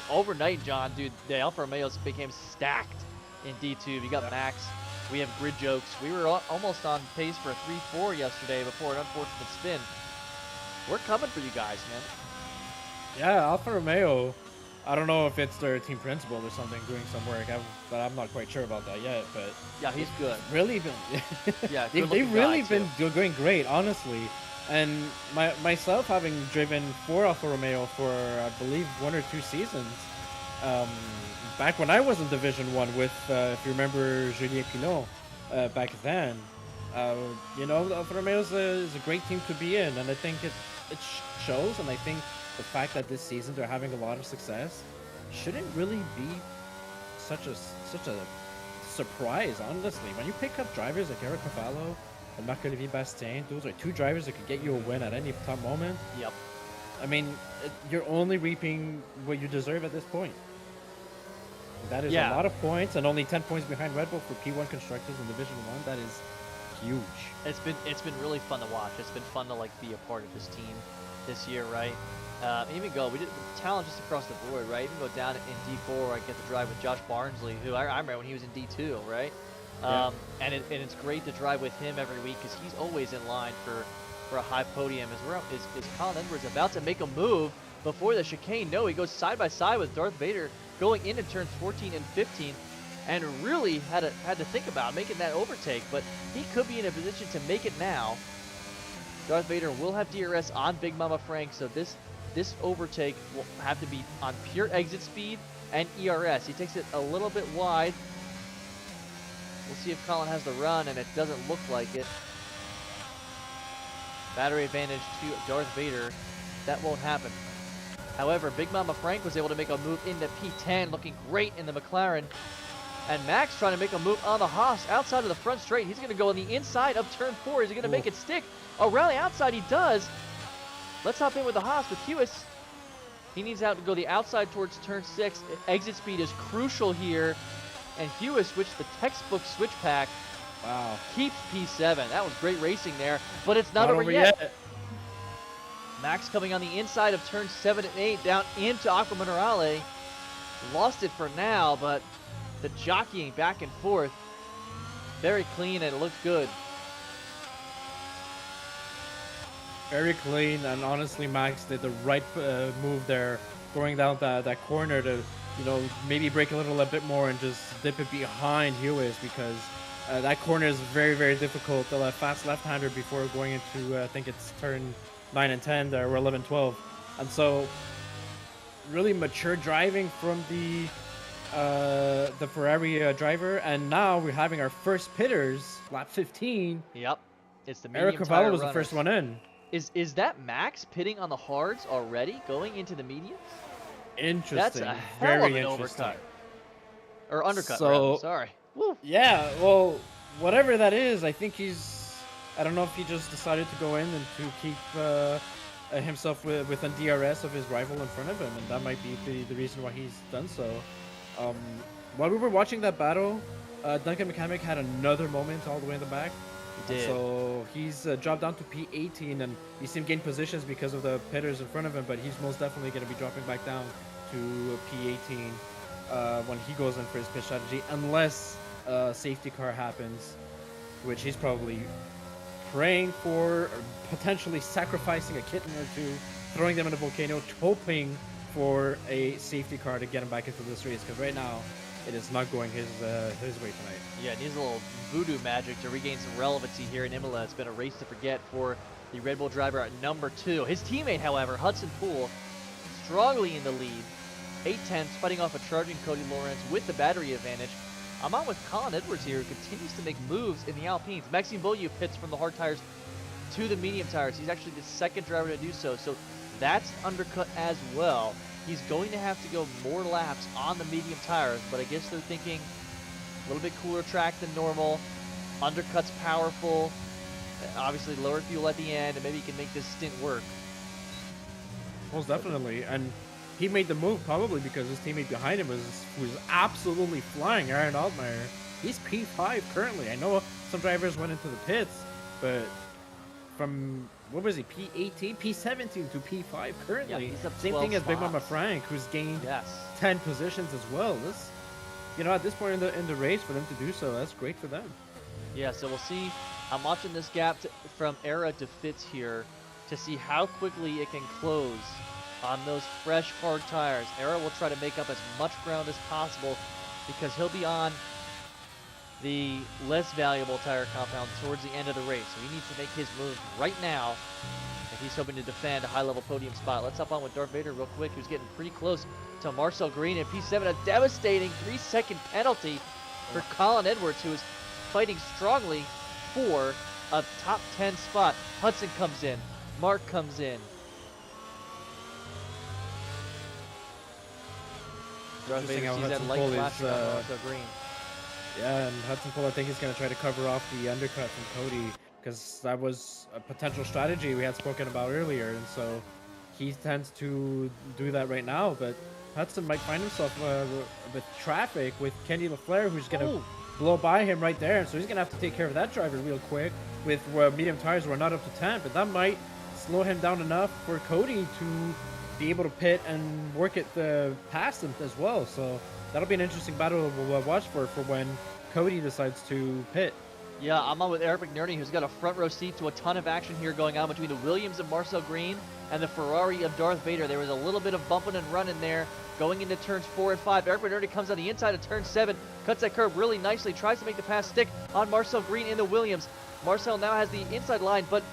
Overnight, John, dude, the Alfa Romeos became stacked in D2. We got Max. We have grid jokes. We were almost on pace for a 3-4 yesterday before an unfortunate spin. We're coming for you guys, man. Yeah, Alfa Romeo, I don't know if it's their team principal or something doing some work, but I'm not quite sure about that yet. But yeah, he's good. Really been, yeah, they've really been doing great, honestly. And myself, having driven for Alfa Romeo for I believe 1 or 2 seasons, back when I was in Division 1 with, if you remember, Julien Pinot, back then, you know, Alfa Romeo is a great team to be in, and I think it shows. And I think the fact that this season they're having a lot of success shouldn't really be such a surprise, honestly. When you pick up drivers like Eric Cavallo and Marc-Olivier Bastien, those are 2 drivers that could get you a win at any top moment. Yep. I mean, you're only reaping what you deserve at this point. That is a lot of points, and only 10 points behind Red Bull for P1 constructors in Division 1. That is huge. It's been really fun to watch. It's been fun to like be a part of this team this year, right? Even we did talent just across the board, right? Even go down in D4, I get to drive with Josh Barnsley, who I remember when he was in D2, right? Yeah. And it's great to drive with him every week because he's always in line for a high podium. Is Colin Edwards about to make a move before the chicane? No, he goes side by side with Darth Vader going into turns 14 and 15, and really had to think about making that overtake. But he could be in a position to make it now. Darth Vader will have DRS on Big Mama Frank, so this overtake will have to be on pure exit speed and ERS. He takes it a little bit wide. We'll see if Colin has the run, and it doesn't look like it. Battery advantage to Darth Vader. That won't happen. However, Big Mama Frank was able to make a move into P10, looking great in the McLaren. And Max trying to make a move on the Haas outside of the front straight. He's going to go on the inside of turn 4. Is he going to make it stick? Around the outside, he does. Let's hop in with the Haas with Hewis. He needs to go the outside towards turn 6. Exit speed is crucial here. And Hewis switched the textbook switch pack. Wow. Keeps P7. That was great racing there, but it's not over yet. Max coming on the inside of turn 7 and 8 down into Aqua Minerale. Lost it for now, but the jockeying back and forth, very clean and it looks good. Very clean, and honestly, Max did the right move there, going down that corner to, you know, maybe break a little bit more and just dip it behind Hewis, because that corner is very, very difficult. The fast left-hander before going into, I think it's turn 9 and 10 there, or 11, 12. And so, really mature driving from the Ferrari driver, and now we're having our first pitters, lap 15. Yep, it's the Eric medium Carvalho tire was runners. the first one in. Is that Max pitting on the hards already, going into the mediums? Interesting. That's a hell very of an interesting. overcut. Or undercut, So, rather. Sorry. Woo. Yeah, well, whatever that is, I think he's... I don't know if he just decided to go in and to keep himself within DRS of his rival in front of him, and that might be the reason why he's done so. While we were watching that battle, Duncan Mechanic had another moment all the way in the back. He did. So he's dropped down to P18, and you see him gain positions because of the pitters in front of him, but he's most definitely going to be dropping back down to P18 when he goes in for his pit strategy, unless a safety car happens, which he's probably praying for, or potentially sacrificing a kitten or two, throwing them in a volcano, hoping for a safety car to get him back into this race, because right now it is not going his way tonight. Yeah, it needs a little voodoo magic to regain some relevancy here in Imola. It's been a race to forget for the Red Bull driver at number 2. His teammate, however, Hudson Poole, strongly in the lead. 8-10, fighting off a charging Cody Lawrence with the battery advantage. I'm on with Colin Edwards here, who continues to make moves in the Alpines. Maxime Beaulieu pits from the hard tires to the medium tires. He's actually the second driver to do so, so that's undercut as well. He's going to have to go more laps on the medium tires, but I guess they're thinking a little bit cooler track than normal. Undercut's powerful. Obviously lower fuel at the end, and maybe he can make this stint work. Most definitely, and he made the move probably because his teammate behind him was absolutely flying. Aaron Altmaier, he's P5 currently. I know some drivers went into the pits, but from what was he, P18, P17 to P5 currently. Yeah, he's up Same 12 thing as Big Mama spots. Frank, who's gained Yes. 10 positions as well. This, you know, at this point in the race, for them to do so, that's great for them. Yeah, so we'll see. I'm watching this gap from Era to Fitz here to see how quickly it can close on those fresh hard tires. Era will try to make up as much ground as possible because he'll be on the less valuable tire compound towards the end of the race. So he needs to make his move right now if he's hoping to defend a high-level podium spot. Let's hop on with Darth Vader real quick, who's getting pretty close to Marcel Green in P7. A devastating 3-second penalty for Colin Edwards, who is fighting strongly for a top 10 spot. Hudson comes in. Mark comes in. Darth Interesting Vader how sees that Hudson light Cole is, flashing on Marcel Green. Yeah, and Hudson Poole, I think he's going to try to cover off the undercut from Cody, because that was a potential strategy we had spoken about earlier, and so he tends to do that right now, but Hudson might find himself with traffic with Kenny LaFleur, who's going to blow by him right there, and so he's going to have to take care of that driver real quick with medium tires. We're not up to 10, but that might slow him down enough for Cody to be able to pit and work it past him as well, so that'll be an interesting battle we'll watch for when Cody decides to pit. Yeah, I'm on with Eric McNerney, who's got a front row seat to a ton of action here going on between the Williams of Marcel Green and the Ferrari of Darth Vader. There was a little bit of bumping and running there going into turns 4 and 5. Eric McNerney comes on the inside of turn 7, cuts that curve really nicely, tries to make the pass stick on Marcel Green in the Williams. Marcel now has the inside line, but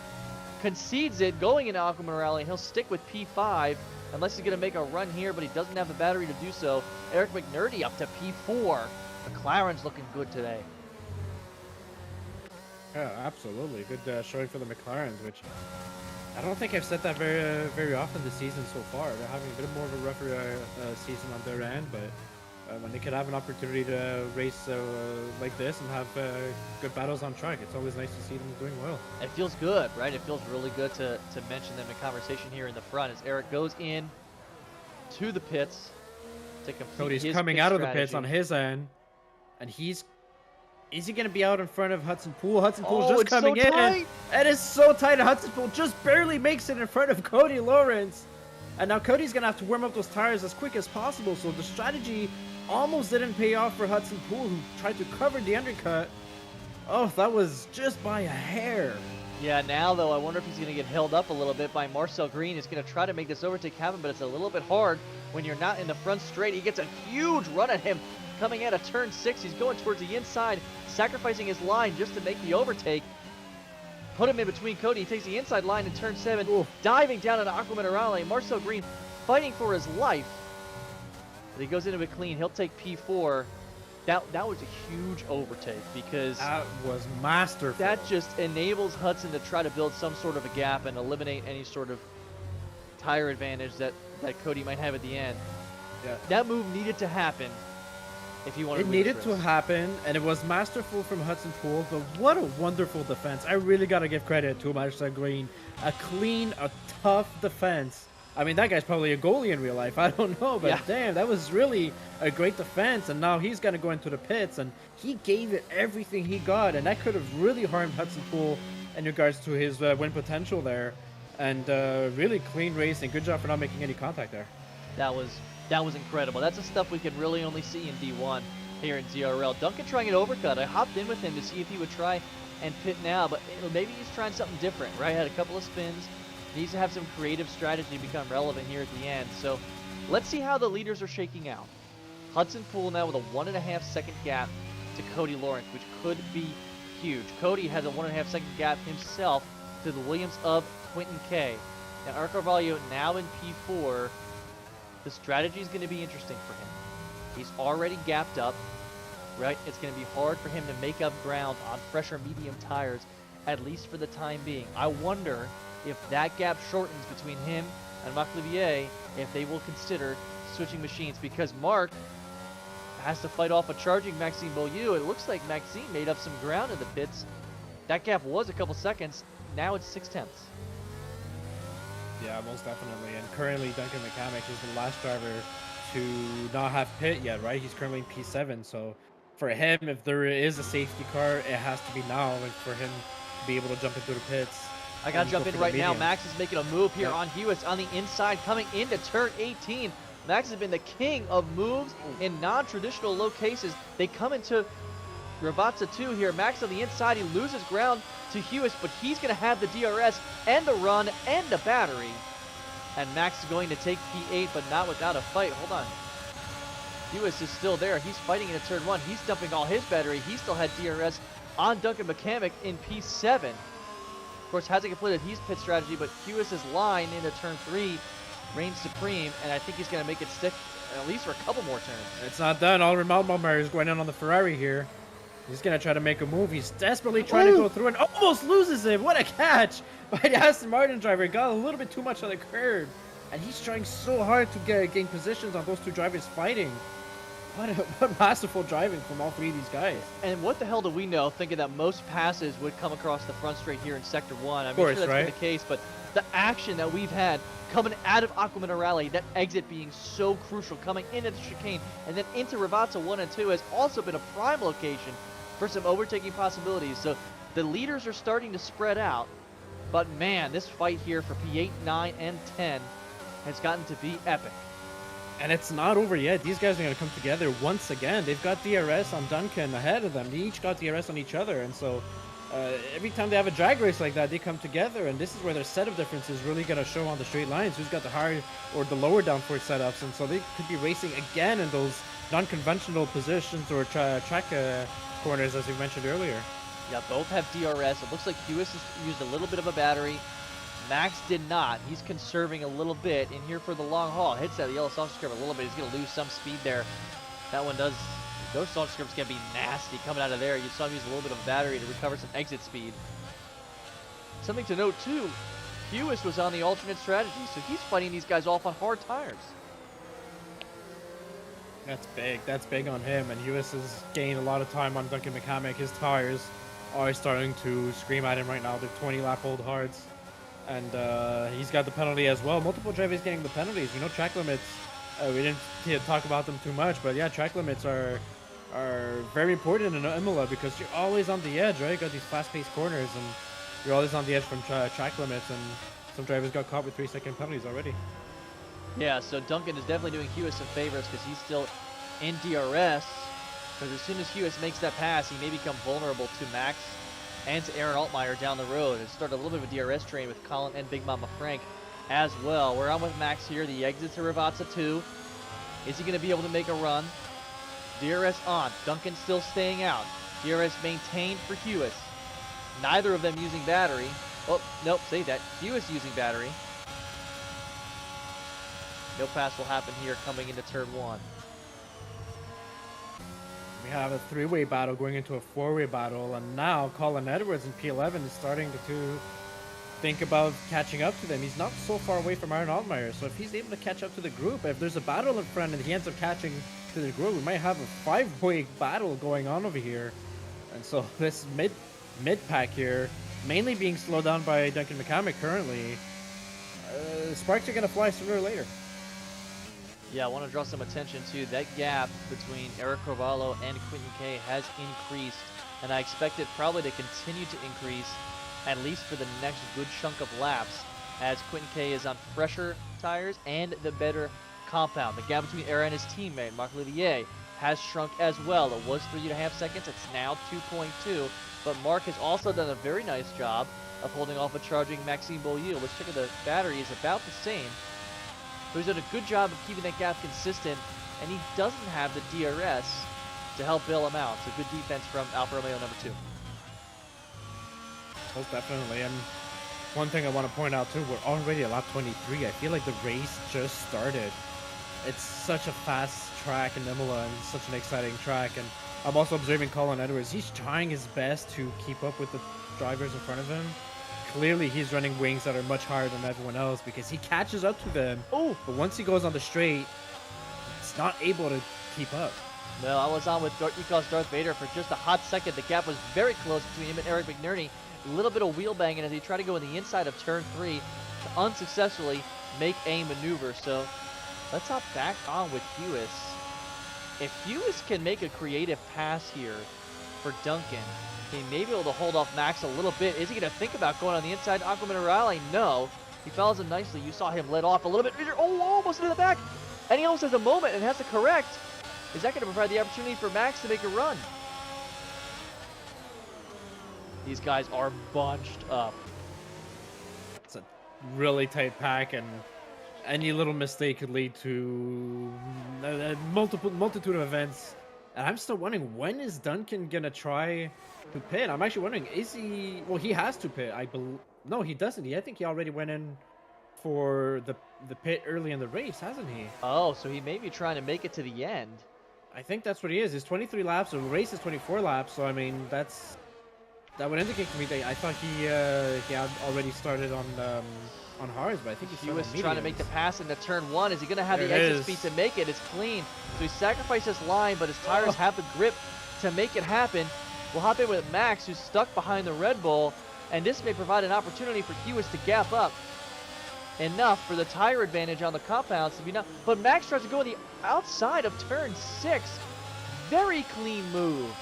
concedes it going into Aqua Minerale, and he'll stick with P5 unless he's going to make a run here, but he doesn't have the battery to do so. Eric McNerney up to P4. McLaren's looking good today. Yeah, absolutely. Good showing for the McLarens, which I don't think I've said that very often this season so far. They're having a bit more of a rougher season on their end, but when they could have an opportunity to race like this and have good battles on track, it's always nice to see them doing well. It feels good, right? It feels really good to mention them in conversation here in the front as Eric goes in to the pits to complete Cody's his coming pit out of the strategy. pits on his end, and he's Is he going to be out in front of Hudson Pool? Hudson Pool's Oh, just it's so coming in. tight. It is so tight. Hudson Pool just barely makes it in front of Cody Lawrence. And now Cody's going to have to warm up those tires as quick as possible. So the strategy almost didn't pay off for Hudson Pool, who tried to cover the undercut. Oh, that was just by a hair. Yeah, now though, I wonder if he's going to get held up a little bit by Marcel Green. He's going to try to make this overtake happen, but it's a little bit hard when you're not in the front straight. He gets a huge run at him coming out of turn 6. He's going towards the inside, sacrificing his line just to make the overtake. Put him in between Cody. He takes the inside line in turn 7, Ooh. diving down into Aqua Minerale. Marcel Green fighting for his life. But he goes into it clean. He'll take P4. That was a huge overtake because That was masterful. that just enables Hudson to try to build some sort of a gap and eliminate any sort of tire advantage that Cody might have at the end. Yeah. That move needed to happen if you wanted It to win needed this to race. happen, and it was masterful from Hudson Pool, but what a wonderful defense. I really got to give credit to Marcel Green. A clean, a tough defense. I mean, that guy's probably a goalie in real life. I don't know, but Yeah. damn, that was really a great defense, and now he's going to go into the pits, and he gave it everything he got, and that could have really harmed Hudson Pool in regards to his win potential there. And really clean race, and good job for not making any contact there. That was incredible. That's the stuff we can really only see in D1 here in ZRL. Duncan trying an overcut. I hopped in with him to see if he would try and pit now, but maybe he's trying something different, right? Had a couple of spins. Needs to have some creative strategy to become relevant here at the end. So let's see how the leaders are shaking out. Hudson Pool now with a 1.5 second gap to Cody Lawrence, which could be huge. Cody has a 1.5 second gap himself to the Williams of Quentin K. And Arcarvalho now in P4. The strategy is going to be interesting for him. He's already gapped up, right? It's going to be hard for him to make up ground on fresher medium tires, at least for the time being. I wonder if that gap shortens between him and Marc Livier, if they will consider switching machines, because Marc has to fight off a charging Maxime Beaulieu. It looks like Maxime made up some ground in the pits. That gap was a couple seconds. Now it's 0.6. Yeah, most definitely. And currently, Duncan McCamick is the last driver to not have pit yet, right? He's currently in P7. So for him, if there is a safety car, it has to be now, and for him to be able to jump into the pits. I gotta jump in right now. medium. Max is making a move here Yep. on Hewitt on the inside, coming into turn 18. Max has been the king of moves in non-traditional low cases. They come into Ravatsa 2 here. Max on the inside, he loses ground to Hewitt, but he's gonna have the DRS and the run and the battery. And Max is going to take P8, but not without a fight. Hold on. Hewitt is still there. He's fighting into turn 1. He's dumping all his battery. He still had DRS on Duncan McCamick in P7. Of course, hasn't completed his pit strategy, but Hewitt's line into turn 3 reigns supreme, and I think he's going to make it stick at least for a couple more turns. It's not done. Oliver Maltmer is going in on the Ferrari here. He's going to try to make a move. He's desperately trying to go through and almost loses it. What a catch by the Aston Martin driver. He got a little bit too much on the curb. And he's trying so hard to gain positions on those two drivers fighting. What masterful driving from all three of these guys. And what the hell do we know, thinking that most passes would come across the front straight here in Sector 1? I'm course, sure that's right? been the case, but the action that we've had coming out of Aqua Minerale, that exit being so crucial, coming into the chicane and then into Ravatsa 1 and 2 has also been a prime location for some overtaking possibilities. So the leaders are starting to spread out, but man, this fight here for P8, 9, and 10 has gotten to be epic. And it's not over yet. These guys are going to come together once again. They've got DRS on Duncan ahead of them. They each got DRS on each other. And so every time they have a drag race like that, they come together. And this is where their setup difference is really going to show on the straight lines. Who's got the higher or the lower downforce setups. And so they could be racing again in those non-conventional positions or track corners, as we mentioned earlier. Yeah, both have DRS. It looks like Hewitt has used a little bit of a battery. Max did not. He's conserving a little bit in here for the long haul. Hits that yellow softer curve a little bit. He's going to lose some speed there. That one does. Those softer curves can be nasty coming out of there. You saw him use a little bit of a battery to recover some exit speed. Something to note too, Hewitt was on the alternate strategy, so he's fighting these guys off on hard tires. That's big. That's big on him. And Hewitt has gained a lot of time on Duncan McCamick. His tires are starting to scream at him right now. They're 20 lap old hards. And he's got the penalty as well. Multiple drivers getting the penalties. You know, track limits, we didn't talk about them too much, but yeah, track limits are are very important in Imola because you're always on the edge, right? You got these fast-paced corners, and you're always on the edge from track limits, and some drivers got caught with 3-second penalties already. Yeah, so Duncan is definitely doing Hewis some favors because he's still in DRS. Because as soon as Hewis makes that pass, he may become vulnerable to Max and to Aaron Altmaier down the road. And start a little bit of a DRS train with Colin and Big Mama Frank as well. We're on with Max here. The exit to Ravazza 2. Is he going to be able to make a run? DRS on. Duncan still staying out. DRS maintained for Hewis. Neither of them using battery. Oh, nope, save that. Hewis using battery. No pass will happen here coming into turn 1. We have a 3-way battle going into a 4-way battle, and now Colin Edwards in P11 is starting to think about catching up to them. He's not so far away from Aaron Altmaier, so if he's able to catch up to the group, if there's a battle in front and he ends up catching to the group, we might have a 5-way battle going on over here. And so this mid pack here, mainly being slowed down by Duncan McCormick currently, sparks are going to fly sooner or later. Yeah, I want to draw some attention to that gap between Eric Carvalho and Quentin K has increased, and I expect it probably to continue to increase at least for the next good chunk of laps as Quentin K is on fresher tires and the better compound. The gap between Aaron and his teammate, Marc Livier, has shrunk as well. It was 3.5 seconds. It's now 2.2. But Marc has also done a very nice job of holding off a charging Maxime Beaulieu. Let's check if the battery is about the same. So he's done a good job of keeping that gap consistent, and he doesn't have the DRS to help bail him out. So good defense from Alfa Romeo number 2. Most definitely. And one thing I want to point out too, we're already at lap 23. I feel like the race just started. It's such a fast track in Imola, and it's such an exciting track. And I'm also observing Colin Edwards. He's trying his best to keep up with the drivers in front of him. Clearly, he's running wings that are much higher than everyone else because he catches up to them. Oh, but once he goes on the straight, he's not able to keep up. Well, I was on with Ecos Darth Vader for just a hot second. The gap was very close between him and Eric McNerney. A little bit of wheel banging as he tried to go in the inside of turn 3 to unsuccessfully make a maneuver. So let's hop back on with Hewis. If Hewis can make a creative pass here for Duncan, he may be able to hold off Max a little bit. Is he going to think about going on the inside Aqua Minerale? No. He follows him nicely. You saw him let off a little bit. Oh, almost into the back. And he almost has a moment and has to correct. Is that going to provide the opportunity for Max to make a run? These guys are bunched up. It's a really tight pack, and any little mistake could lead to a multitude of events. And I'm still wondering, when is Duncan going to try to pit? I'm actually wondering, is he... Well, he has to pit. No, he doesn't. I think he already went in for the pit early in the race, hasn't he? Oh, so he may be trying to make it to the end. I think that's what he is. It's 23 laps. The race is 24 laps. So, I mean, that would indicate to me that I thought he had already started on hards, but I think he was trying to make the pass into turn 1. Is he going to have the exit speed to make it? It's clean. So he sacrificed his line, but his tires have the grip to make it happen. We'll hop in with Max, who's stuck behind the Red Bull, and this may provide an opportunity for Hewis to gap up enough for the tire advantage on the compounds to be enough. But Max tries to go on the outside of turn 6. Very clean move.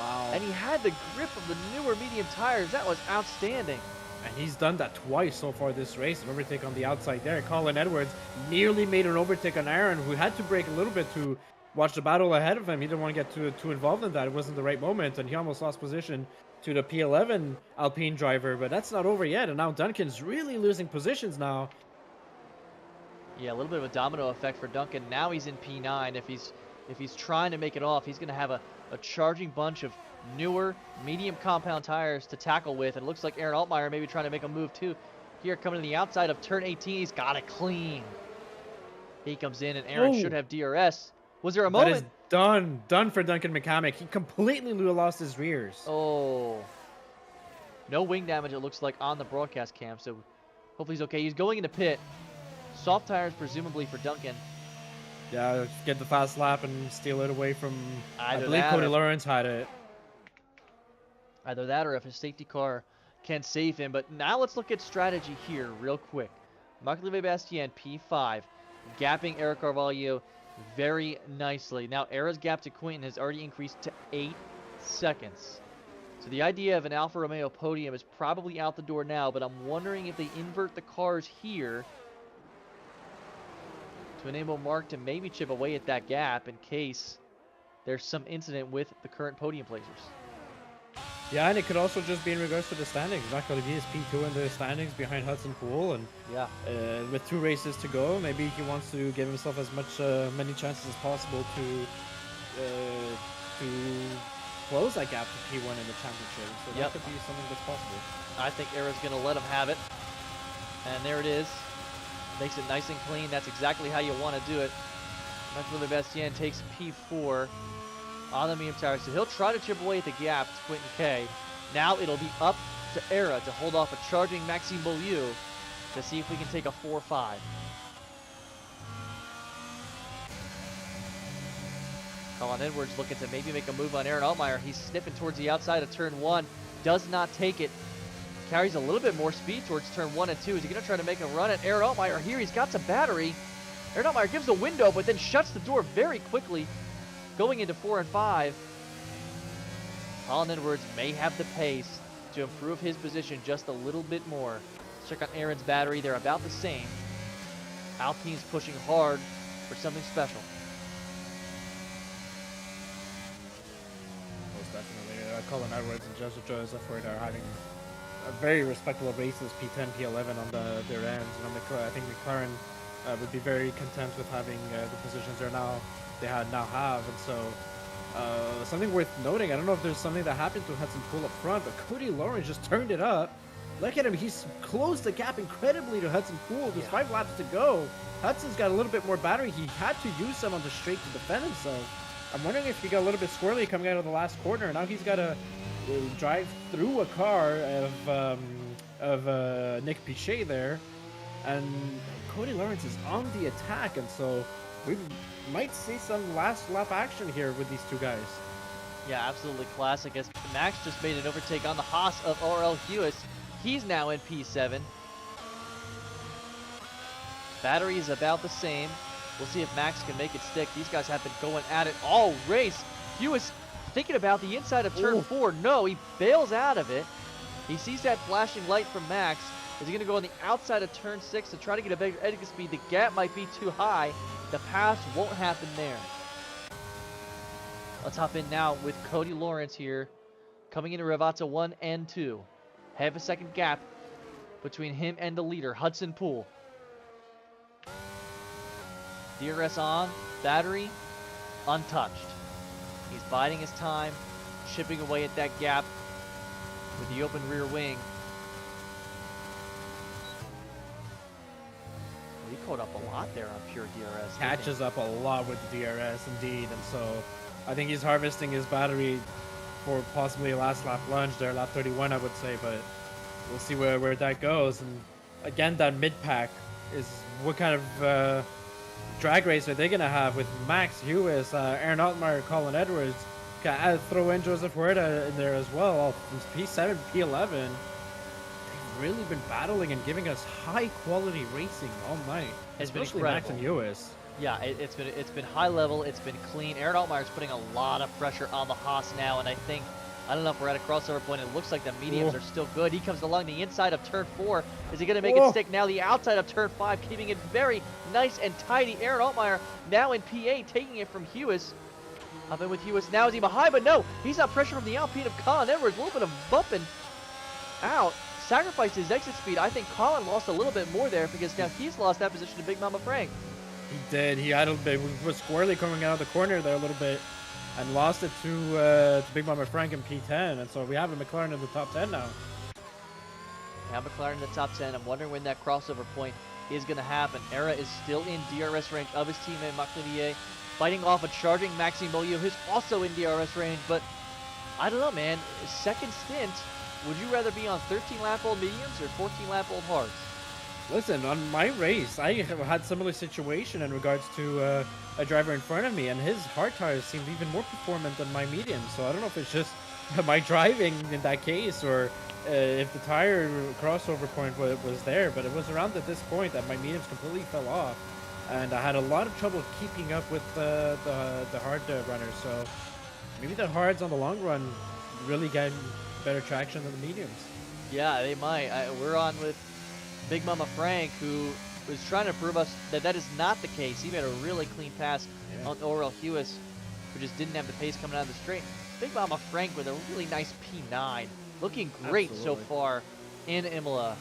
Wow. And he had the grip of the newer medium tires. That was outstanding. And he's done that twice so far this race. An overtake on the outside there. Colin Edwards nearly made an overtake on Aaron, who had to brake a little bit to watch the battle ahead of him. He didn't want to get too involved in that. It wasn't the right moment, and he almost lost position to the P11 Alpine driver. But that's not over yet, and now Duncan's really losing positions now. Yeah, a little bit of a domino effect for Duncan. Now he's in P9. If he's trying to make it off, he's going to have a charging bunch of newer medium compound tires to tackle with. And it looks like Aaron Altmaier may be trying to make a move too. Here coming to the outside of turn 18, he's got it clean. He comes in and Aaron should have DRS. Was there a moment? That is done for Duncan McCormick. He completely lost his rears. Oh. No wing damage, it looks like, on the broadcast cam, so hopefully he's okay. He's going into pit. Soft tires presumably for Duncan. Yeah, get the fast lap and steal it away from... I believe that Cody Lawrence had it. Either that or if his safety car can save him. But now let's look at strategy here real quick. Marc-Olivier Bastien, P5, gapping Eric Carvalho very nicely. Now Era's gap to Quinton has already increased to 8 seconds. So the idea of an Alfa Romeo podium is probably out the door now, but I'm wondering if they invert the cars here to enable Mark to maybe chip away at that gap in case there's some incident with the current podium placers. Yeah, and it could also just be in regards to the standings. Not going to be his P2 in the standings behind Hudson Pool, and Yeah. with 2 races to go, maybe he wants to give himself as many chances as possible to close that gap to P1 in the championship. So that could be something that's possible. I think Era's going to let him have it. And there it is. Makes it nice and clean. That's exactly how you want to do it. Maximilian Bastien takes P4 on the medium tire. So he'll try to chip away at the gap to Quinton K. Now it'll be up to Era to hold off a charging Maxime Beaulieu to see if we can take a 4-5. Colin Edwards looking to maybe make a move on Aaron Altmaier. He's sniffing towards the outside of turn 1. Does not take it. Carries a little bit more speed towards turn 1 and 2. Is he going to try to make a run at Aaron Altmaier here? He's got some battery. Aaron Altmaier gives the window, but then shuts the door very quickly, going into 4 and 5. Colin Edwards may have the pace to improve his position just a little bit more. Let's check on Aaron's battery. They're about the same. Alpine's pushing hard for something special. Most definitely. Colin Edwards and Joseph Ford are having a very respectable races, P10, P11 on their ends. I think McLaren would be very content with having the positions they now have, and so something worth noting. I don't know if there's something that happened to Hudson Pool up front, but Cody Lawrence just turned it up. Look at him; he's closed the gap incredibly to Hudson Pool. There's 5 laps to go. Hudson's got a little bit more battery. He had to use some on the straight to defend himself. I'm wondering if he got a little bit squirrely coming out of the last corner. Now he's got to drive through a car of Nick Pichet there, and Cody Lawrence is on the attack, and so we might see some last lap action here with these two guys. Yeah, absolutely classic. As Max just made an overtake on the Haas of RL Hewis. He's now in P7. Battery is about the same. We'll see if Max can make it stick. These guys have been going at it all race. Hewis thinking about the inside of turn 4. No, he bails out of it. He sees that flashing light from Max. Is he going to go on the outside of turn 6 to try to get a bigger exit speed? The gap might be too high. The pass won't happen there. Let's hop in now with Cody Lawrence here, coming into Rivazza 1 and 2. Half a second gap between him and the leader, Hudson Pool. DRS on, battery untouched. He's biding his time, chipping away at that gap with the open rear wing. Well, he caught up a lot there on pure DRS. Catches up a lot with the DRS, indeed, and so I think he's harvesting his battery for possibly a last lap lunge there, lap 31, I would say, but we'll see where that goes. And again, that mid-pack is what kind of drag race are they going to have with Max Hewis, Aaron Altmaier, Colin Edwards? Can throw in Joseph Huerta in there as well, all from P7, P11. They've really been battling and giving us high-quality racing all night, especially Max and Hewis. Yeah, it's been high level, it's been clean. Aaron Altmaier's putting a lot of pressure on the Haas now, and I don't know if we're at a crossover point. It looks like the mediums are still good. He comes along the inside of turn 4. Is he going to make it stick? Now the outside of turn 5, keeping it very nice and tidy. Aaron Altmaier now in P8, taking it from Hewis. Up in with Hewis. Now is he behind? But no, he's not pressure from the Alpine of Colin Edwards. A little bit of bumping out. Sacrificed his exit speed. I think Colin lost a little bit more there because now he's lost that position to Big Mama Frank. He did. He had a bit, was squarely coming out of the corner there a little bit and lost it to Big Mama Frank in P10. And so we have a McLaren in the top 10 now. Now McLaren in the top 10. I'm wondering when that crossover point is going to happen. Era is still in DRS range of his teammate Marc Livier, fighting off a charging Maxime Beaulieu, who's also in DRS range. But I don't know, man. Second stint, would you rather be on 13-lap-old mediums or 14-lap-old hards? Listen, on my race, I have had similar situation in regards to a driver in front of me, and his hard tires seemed even more performant than my mediums. So I don't know if it's just my driving in that case, or if the tire crossover point was there. But it was around at this point that my mediums completely fell off. and I had a lot of trouble keeping up with the hard runners. So maybe the hards on the long run really get better traction than the mediums. Yeah, they might. We're on with Big Mama Frank, who was trying to prove us that that is not the case. He made a really clean pass on Orel Hewis, who just didn't have the pace coming out of the straight. Big Mama Frank with a really nice P9. Looking great so far in Imola.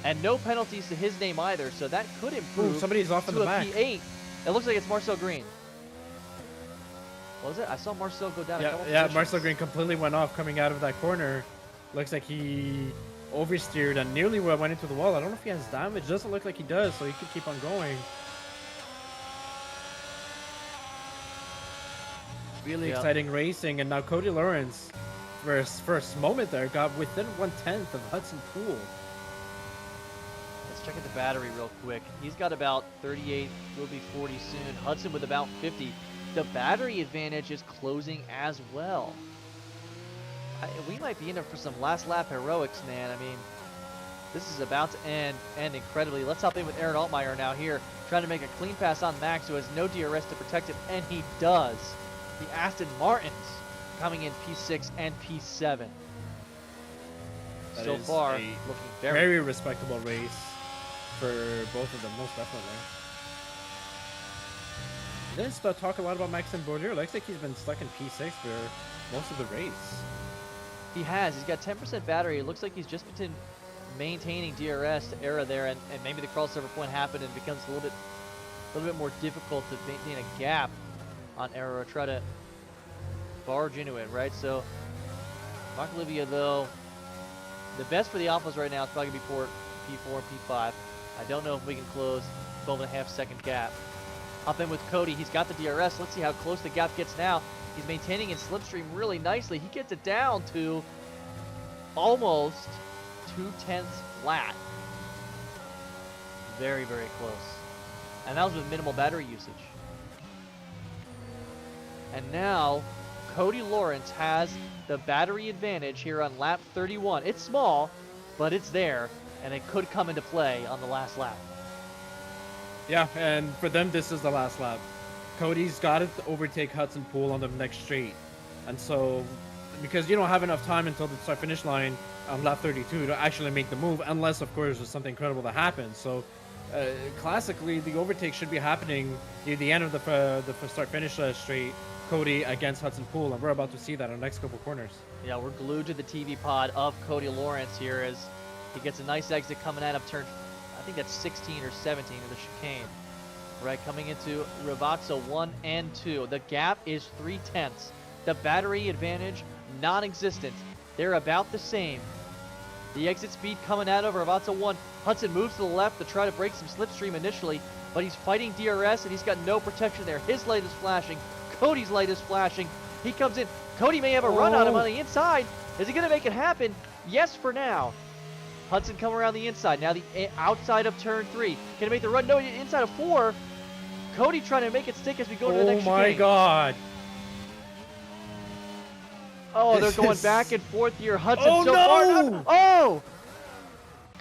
And no penalties to his name either, so that could improve. Ooh, somebody's off in the back. P8. It looks like it's Marcel Green. What was it? I saw Marcel go down a couple Yeah, positions. Marcel Green completely went off coming out of that corner. Looks like he oversteered and nearly went into the wall. I don't know if he has damage. Doesn't look like he does, so he could keep on going. Really exciting racing, and now Cody Lawrence, for his first moment there, got within 1/10 of Hudson Poole. Let's check out the battery real quick. He's got about 38, will be 40 soon. Hudson with about 50. The battery advantage is closing as well. We might be in there for some last lap heroics, man. I mean, this is about to end incredibly. Let's hop in with Aaron Altmaier now here, trying to make a clean pass on Max, who has no DRS to protect him, and he does. The Aston Martins coming in P6 and P7. That so is far, a looking very respectable race for both of them, most definitely. Didn't talk a lot about Maxime Bourdieu. Looks like he's been stuck in P6 for most of the race. He has. He's got 10% battery. It looks like he's just been maintaining DRS to Era there, and maybe the crossover point happened and it becomes a little bit more difficult to maintain a gap on Era or try to barge into it, right? So Mark Olivia, though, the best for the Alphas right now is probably going to be P4 and P5. I don't know if we can close 12.5-second gap. Up in with Cody. He's got the DRS. Let's see how close the gap gets now. He's maintaining his slipstream really nicely. He gets it down to almost 2/10 flat. Very, very close. And that was with minimal battery usage. And now, Cody Lawrence has the battery advantage here on lap 31. It's small, but it's there, and it could come into play on the last lap. Yeah, and for them, this is the last lap. Cody's got to overtake Hudson Poole on the next straight. And so, because you don't have enough time until the start-finish line on lap 32 to actually make the move, unless, of course, there's something incredible that happens. So, classically, the overtake should be happening near the end of the start-finish straight, Cody against Hudson Poole, and we're about to see that on the next couple corners. Yeah, we're glued to the TV pod of Cody Lawrence here as he gets a nice exit coming out of turn, I think that's 16 or 17 of the chicane. Right, coming into Ravazza 1 and 2. The gap is 3/10. The battery advantage, non-existent. They're about the same. The exit speed coming out of Ravazza 1. Hudson moves to the left to try to break some slipstream initially, but he's fighting DRS and he's got no protection there. His light is flashing. Cody's light is flashing. He comes in. Cody may have a run on him on the inside. Is he going to make it happen? Yes, for now. Hudson coming around the inside. Now the outside of turn 3. Can he make the run? No, inside of 4. Cody trying to make it stick as we go to the next chicane. Oh my god. Oh, they're going back and forth here. Hudson so no! far.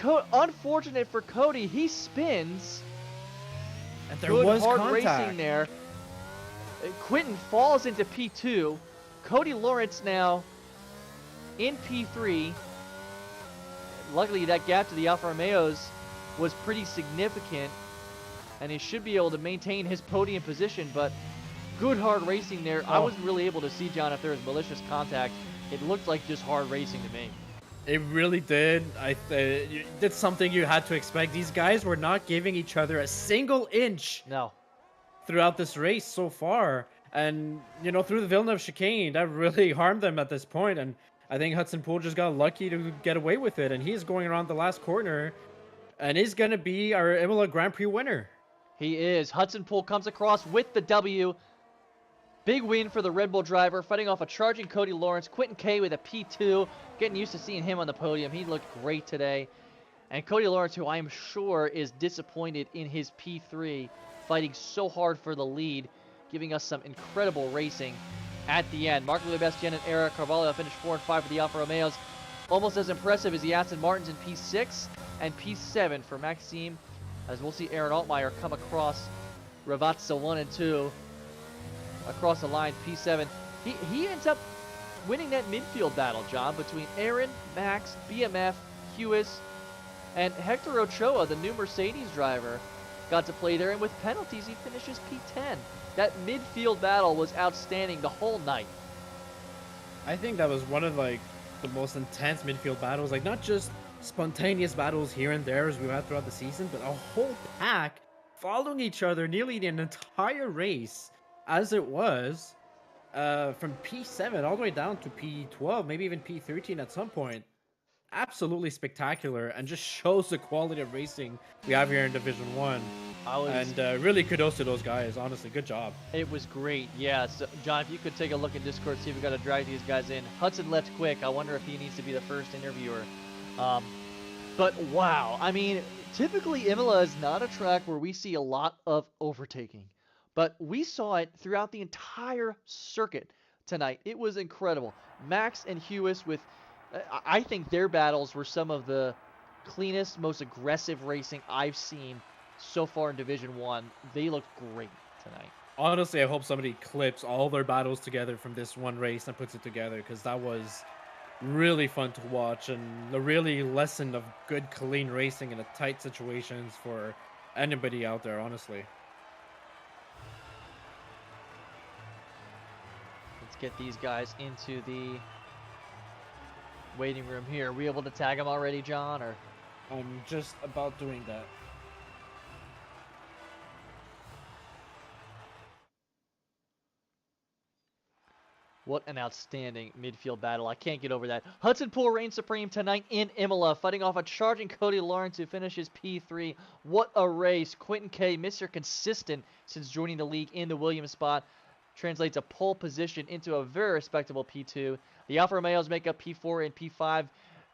Oh! Unfortunate for Cody. He spins. And there Good was hard contact. racing there. Quinton falls into P2. Cody Lawrence now in P3. Luckily, that gap to the Alfa Romeos was pretty significant, and he should be able to maintain his podium position, but good hard racing there. I wasn't really able to see, John, if there was malicious contact. It looked like just hard racing to me. It really did. That's something you had to expect. These guys were not giving each other a single inch throughout this race so far. And, you know, through the Villeneuve chicane, that really harmed them at this point. And I think Hudson Poole just got lucky to get away with it. And he's going around the last corner and he's going to be our Imola Grand Prix winner. He is. Hudson Poole comes across with the W. Big win for the Red Bull driver, fighting off a charging Cody Lawrence. Quinton K with a P2. Getting used to seeing him on the podium. He looked great today. And Cody Lawrence, who I am sure is disappointed in his P3, fighting so hard for the lead, giving us some incredible racing at the end. Marc Lebastien and Eric Carvalho finished 4 and 5 for the Alfa Romeos. Almost as impressive as the Aston Martins in P6 and P7 for Maxime as we'll see Aaron Altmaier come across Ravazza 1 and 2 across the line. P7. He ends up winning that midfield battle, John, between Aaron, Max, BMF, Hewis, and Hector Ochoa, the new Mercedes driver, got to play there. And with penalties, he finishes P10. That midfield battle was outstanding the whole night. I think that was one of like the most intense midfield battles. Like not just spontaneous battles here and there as we've had throughout the season, but a whole pack following each other nearly an entire race as it was. From P7 all the way down to P12, maybe even P13 at some point. Absolutely spectacular, and just shows the quality of racing we have here in Division 1. And really kudos to those guys, honestly. Good job. It was great, yeah. So, John, if you could take a look in Discord, see if we got to drag these guys in. Hudson left quick. I wonder if he needs to be the first interviewer. But wow, I mean, typically Imola is not a track where we see a lot of overtaking. But we saw it throughout the entire circuit tonight. It was incredible. Max and Hewis with, I think their battles were some of the cleanest, most aggressive racing I've seen so far in Division 1. They looked great tonight. Honestly, I hope somebody clips all their battles together from this one race and puts it together, because that was really fun to watch and a really lesson of good, clean racing in a tight situations for anybody out there, honestly. Let's get these guys into the waiting room here. Are we able to tag them already, John? Or I'm just about doing that. What an outstanding midfield battle. I can't get over that. Hudson Poole reigns supreme tonight in Imola, fighting off a charging Cody Lawrence, who finishes P3. What a race. Quentin K, Mr. Consistent since joining the league in the Williams spot, translates a pole position into a very respectable P2. The Alfa Romeos make up P4 and P5.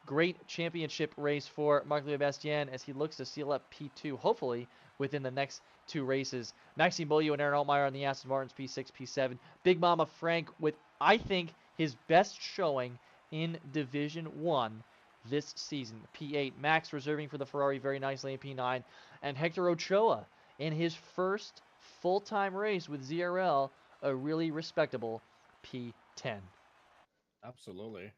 Great championship race for Marc-Louis Bastien as he looks to seal up P2, hopefully, within the next two races. Maxime Beaulieu and Aaron Altmaier on the Aston Martins, P6, P7. Big Mama Frank with, I think, his best showing in Division 1 this season. P8. Max reserving for the Ferrari very nicely in P9. And Hector Ochoa in his first full-time race with ZRL, a really respectable P10. Absolutely.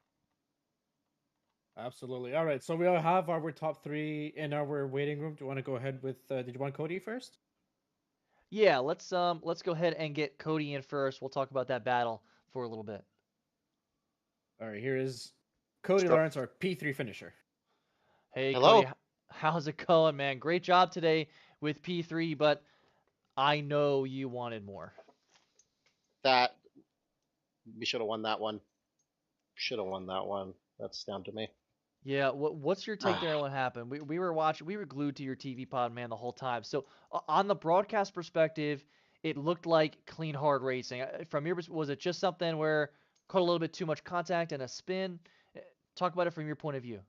Absolutely. All right, so we all have our top three in our waiting room. Do you want to go ahead with, did you want Cody first? Yeah, let's go ahead and get Cody in first. We'll talk about that battle for a little bit. All right, here is Cody Lawrence, our P3 finisher. Hey, Hello. Cody, how's it going, man? Great job today with P3, but I know you wanted more. That we should have won that one. Should have won that one. That's down to me. Yeah, what's your take there on what happened? We were watching, we were glued to your TV pod, man, the whole time. So on the broadcast perspective, it looked like clean, hard racing. From your perspective, was it just something where caught a little bit too much contact and a spin? Talk about it from your point of view.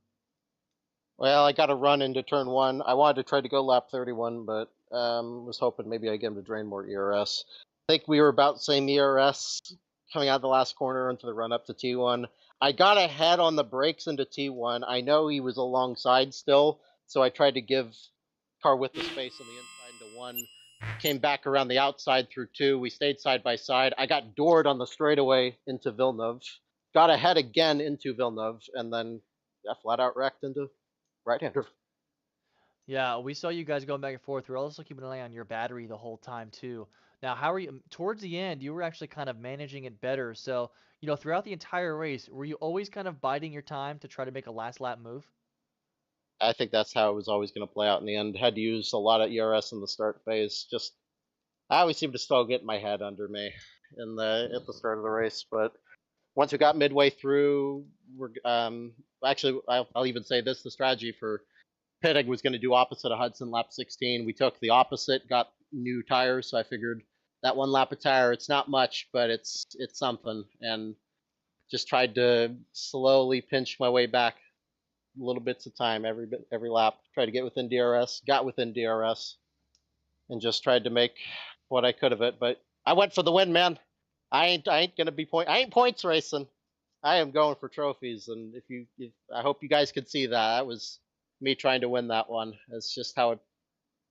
Well, I got a run into turn one. I wanted to try to go lap 31, but was hoping maybe I get him to drain more ERS. I think we were about same ERS coming out of the last corner into the run up to T1. I got ahead on the brakes into T1. I know he was alongside still, so I tried to give car width the space on the inside into 1. Came back around the outside through 2. We stayed side by side. I got doored on the straightaway into Villeneuve. Got ahead again into Villeneuve, and then flat out wrecked into right-hander. Yeah, we saw you guys going back and forth. We were also keeping an eye on your battery the whole time too. Now, how are you towards the end? You were actually kind of managing it better. So, throughout the entire race, were you always kind of biding your time to try to make a last lap move? I think that's how it was always going to play out in the end. Had to use a lot of ERS in the start phase. Just I always seem to still get my head under me at the start of the race, but once we got midway through, we're actually I'll even say this: the strategy for pitting was going to do opposite of Hudson lap 16. We took the opposite, got new tires, so I figured that one lap of tire, it's not much, but it's something, and just tried to slowly pinch my way back, little bits of time, every lap. Tried to get within DRS, got within DRS, and just tried to make what I could of it. But I went for the win, man. I ain't gonna be I ain't points racing. I am going for trophies, and I hope you guys could see that. That was me trying to win that one. It's just how it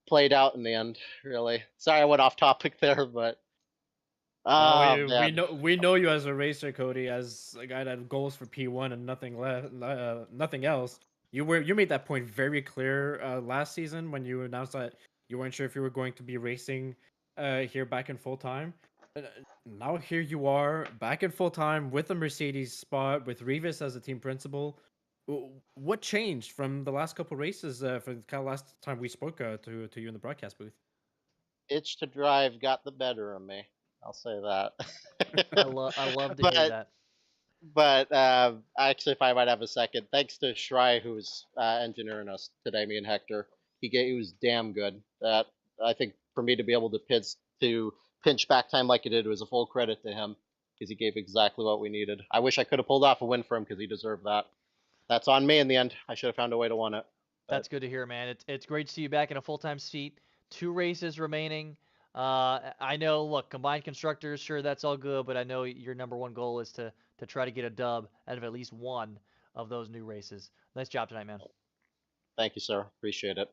played out in the end. Really, sorry I went off topic there, but No, oh man, we know you as a racer, Cody, as a guy that had goals for P1 and nothing left, nothing else. You made that point very clear last season when you announced that you weren't sure if you were going to be racing here back in full time. Now here you are back in full time with a Mercedes spot with Revis as a team principal. What changed from the last couple races for the kind of last time we spoke to you in the broadcast booth? itch to drive got the better of me. I'll say that. I love to hear but that. actually, if I might have a second, thanks to Shry, who's engineering us today, me and Hector. He was damn good. That I think for me to be able to pinch back time like he did was a full credit to him because he gave exactly what we needed. I wish I could have pulled off a win for him because he deserved that. That's on me in the end. I should have found a way to win it. But That's good to hear, man. It's great to see you back in a full time seat. 2 races remaining. I know. Look, combined constructors, sure, that's all good, but I know your number one goal is to try to get a dub out of at least one of those new races. Nice job tonight, man. thank you, sir. Appreciate it.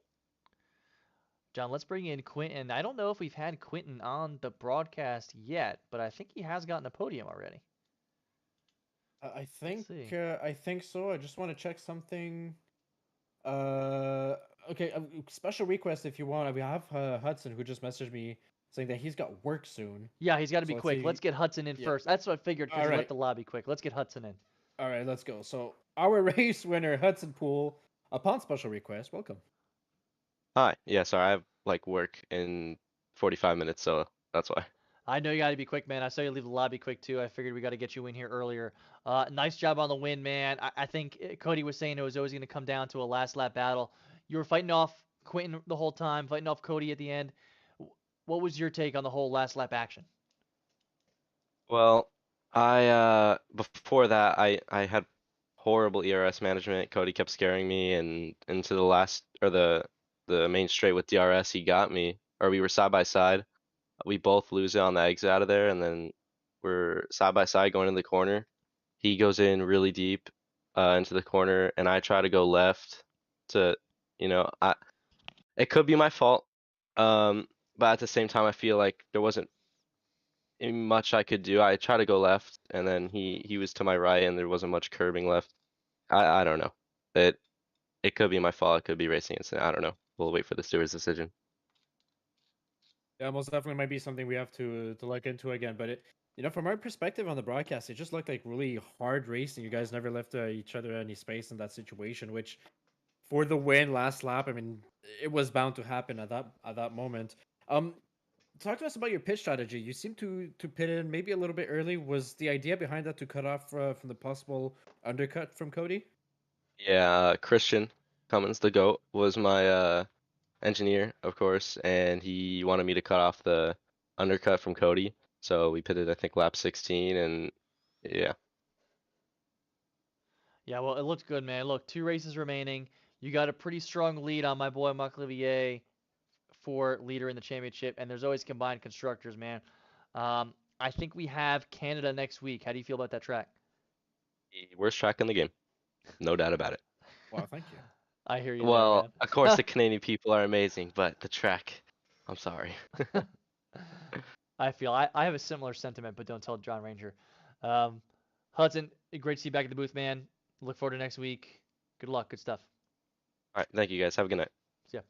John, let's bring in Quentin. I don't know if we've had Quentin on the broadcast yet, but I think he has gotten a podium already. Let's see. I think so. I just want to check something. Okay. Special request if you want. We have Hudson who just messaged me saying that he's got work soon. Yeah, he's got to So be let's quick. see. Let's get Hudson in Yeah. first. That's what I figured because All he right. left the lobby quick. Let's get Hudson in. All right, let's go. So our race winner, Hudson Poole, upon special request, welcome. Hi. Yeah, sorry, I have like work in 45 minutes, so that's why. I know you got to be quick, man. I saw you leave the lobby quick too. I figured we got to get you in here earlier. Nice job on the win, man. I think Cody was saying it was always going to come down to a last lap battle. You were fighting off Quentin the whole time, fighting off Cody at the end. What was your take on the whole last lap action? Well, I before that I had horrible ERS management. Cody kept scaring me and into the last or the main straight with DRS, he got me. Or we were side by side. We both lose it on the exit out of there, and then we're side by side going in the corner. He goes in really deep into the corner, and I try to go left to, I it could be my fault. But at the same time, I feel like there wasn't much I could do. I tried to go left, and then he was to my right, and there wasn't much curbing left. I don't know. It could be my fault. It could be racing incident. I don't know. We'll wait for the steward's decision. Yeah, most definitely might be something we have to look into again. But from our perspective on the broadcast, it just looked like really hard racing. You guys never left each other any space in that situation, which for the win last lap, I mean, it was bound to happen at that moment. Talk to us about your pit strategy. You seem to pit in maybe a little bit early. Was the idea behind that to cut off from the possible undercut from Cody? Yeah, Christian Cummins, the GOAT, was my engineer, of course, and he wanted me to cut off the undercut from Cody. So we pitted, I think, lap 16, and yeah. Yeah, well, it looked good, man. Look, 2 races remaining. You got a pretty strong lead on my boy Maclivier for leader in the championship, and there's always combined constructors, man. I think we have Canada next week. How do you feel about that track? The worst track in the game, no doubt about it. Wow, thank you. I hear you Well, there, man. of course, the Canadian people are amazing, but the track, I'm sorry. I have a similar sentiment, but don't tell John Ranger. Hudson, great to see you back at the booth, man. Look forward to next week. Good luck. Good stuff. All right, thank you guys. Have a good night. See ya.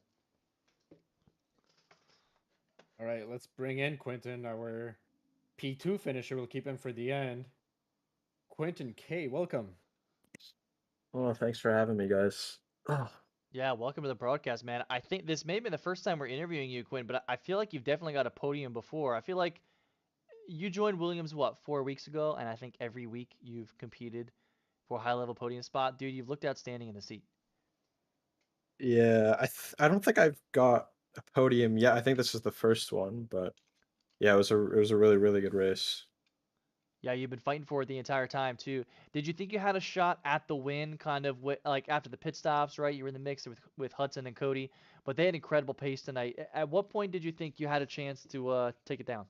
All right, let's bring in Quentin, our P2 finisher. We'll keep him for the end. Quentin K, welcome. Oh, thanks for having me, guys. Oh, Yeah, welcome to the broadcast, man. I think this may have been the first time we're interviewing you, Quinn, but I feel like you've definitely got a podium before. I feel like you joined Williams, what, 4 weeks ago? And I think every week you've competed for a high-level podium spot. Dude, you've looked outstanding in the seat. yeah, I don't think I've got a podium yet. I think this is the first one, but yeah, it was a really really good race. Yeah, you've been fighting for it the entire time, too. Did you think you had a shot at the win, kind of like after the pit stops, right? You were in the mix with Hudson and Cody, but they had incredible pace tonight. At what point did you think you had a chance to take it down?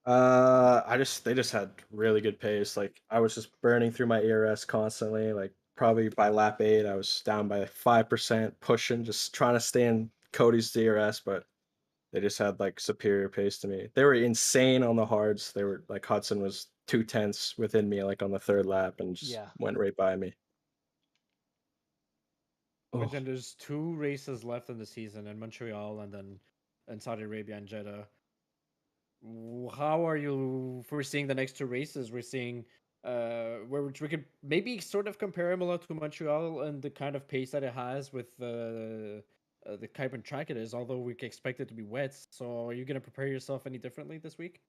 They just had really good pace. Like I was just burning through my ERS constantly. Like probably by lap 8, I was down by like 5%, pushing, just trying to stay in Cody's DRS, but they just had like superior pace to me. They were insane on the hards. They were like Hudson was 2/10 within me like on the third lap and just Yeah. went right by me. Oh, Mentioned there's 2 races left in the season in Montreal and then in Saudi Arabia and Jeddah. How are you foreseeing the next 2 races? We're seeing where we could maybe sort of compare Imola to Montreal and the kind of pace that it has with the type of track it is, although we expect it to be wet. So are you gonna prepare yourself any differently this week?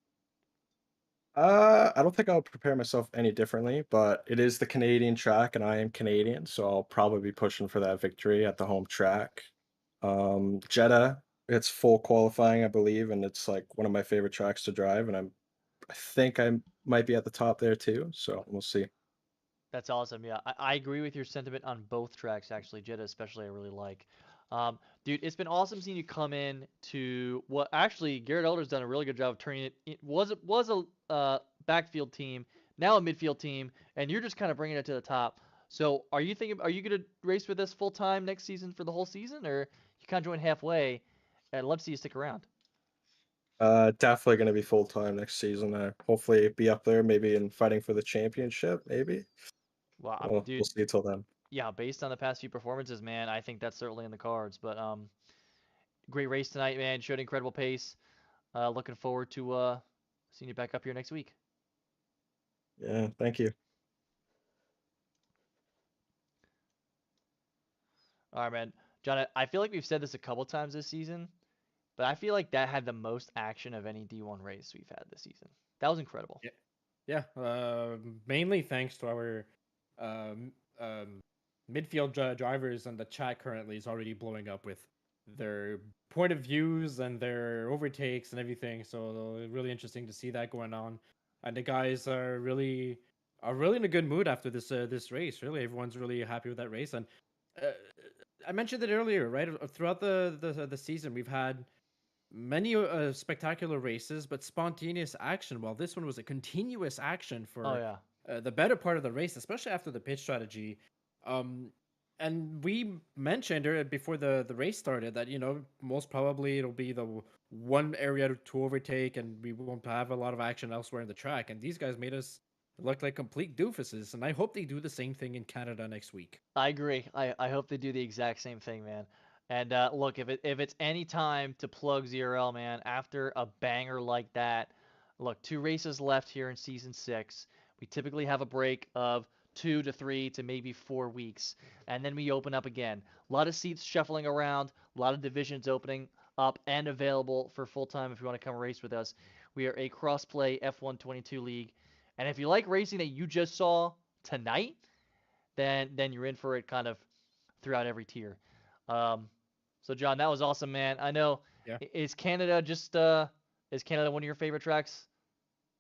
I don't think I'll prepare myself any differently, but it is the Canadian track, and I am Canadian, so I'll probably be pushing for that victory at the home track. Jeddah, it's full qualifying, I believe, and it's like one of my favorite tracks to drive, and I think I might be at the top there too, so we'll see. That's awesome. Yeah, I agree with your sentiment on both tracks, actually. Jeddah, especially, I really like. Dude, it's been awesome seeing you come in to what actually Garrett Elder's done a really good job of turning it. It was a backfield team, now a midfield team, and you're just kind of bringing it to the top. So, are you gonna race with us full time next season for the whole season, or you kind of join halfway? And love to see you stick around. Definitely going to be full time next season. Hopefully be up there, maybe in fighting for the championship, maybe. Well, We'll dude, see till then. yeah, based on the past few performances, man, I think that's certainly in the cards. But great race tonight, man. Showed incredible pace. Looking forward to seeing you back up here next week. Yeah, thank you. All right, man. John, I feel like we've said this a couple times this season, but I feel like that had the most action of any D1 race we've had this season. That was incredible. Yeah, yeah. Mainly thanks to our um, um, midfield drivers, and the chat currently is already blowing up with their point of views and their overtakes and everything. So really interesting to see that going on. And the guys are really in a good mood after this race. Really, everyone's really happy with that race. And uh, I mentioned it earlier, right? Throughout the season, we've had many spectacular races, but spontaneous action. While this one was a continuous action Oh for yeah. the better part of the race, especially after the pitch strategy. Um, and we mentioned before the race started that most probably it'll be the one area to overtake, and we won't have a lot of action elsewhere in the track. And these guys made us look like complete doofuses, and I hope they do the same thing in Canada next week. I agree. I hope they do the exact same thing, man. And look, if it's any time to plug ZRL, man, after a banger like that, look, 2 races left here in season 6. We typically have a break of 2 to 3 to maybe 4 weeks, and then we open up again. A lot of seats shuffling around, a lot of divisions opening up and available for full time if you want to come race with us. We are a cross-play F122 league, and if you like racing that you just saw tonight, then you're in for it kind of throughout every tier. Um, so John, that was awesome, man. I know. Yeah. Is Canada just is Canada one of your favorite tracks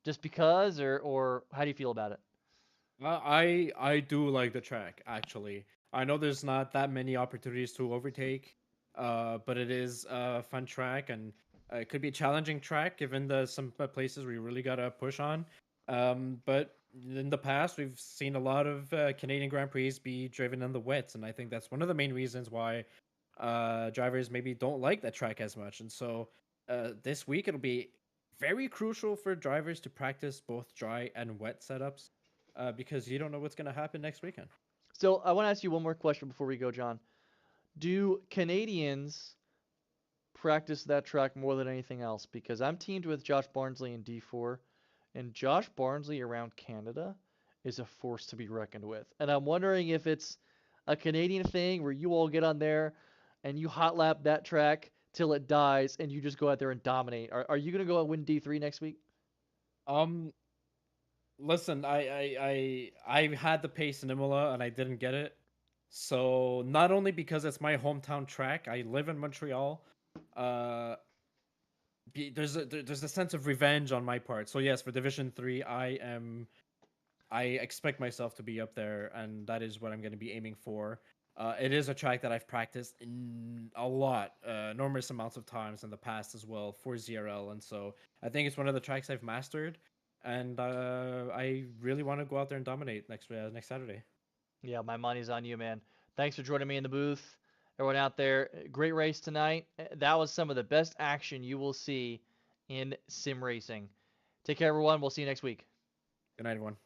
just because, or how do you feel about it? I do like the track actually. I know there's not that many opportunities to overtake, but it is a fun track, and it could be a challenging track given the some places we really gotta push on. But in the past, we've seen a lot of Canadian Grand Prix be driven in the wets, and I think that's one of the main reasons why drivers maybe don't like that track as much. And so this week it'll be very crucial for drivers to practice both dry and wet setups because you don't know what's going to happen next weekend. So I want to ask you one more question before we go, John. Do Canadians practice that track more than anything else? Because I'm teamed with Josh Barnsley in D4, and Josh Barnsley around Canada is a force to be reckoned with. And I'm wondering if it's a Canadian thing where you all get on there and you hot lap that track till it dies and you just go out there and dominate. Are you going to go and win D3 next week? Um, Listen, I had the pace in Imola and I didn't get it. So not only because it's my hometown track, I live in Montreal. Uh, there's a sense of revenge on my part. So yes, for Division 3, I expect myself to be up there, and that is what I'm going to be aiming for. It is a track that I've practiced in a lot, enormous amounts of times in the past as well for ZRL, and so I think it's one of the tracks I've mastered, and I really want to go out there and dominate next Saturday. Yeah, my money's on you, man. Thanks for joining me in the booth. everyone out there. Great race tonight. That was some of the best action you will see in sim racing. Take care, everyone. We'll see you next week. Good night, everyone.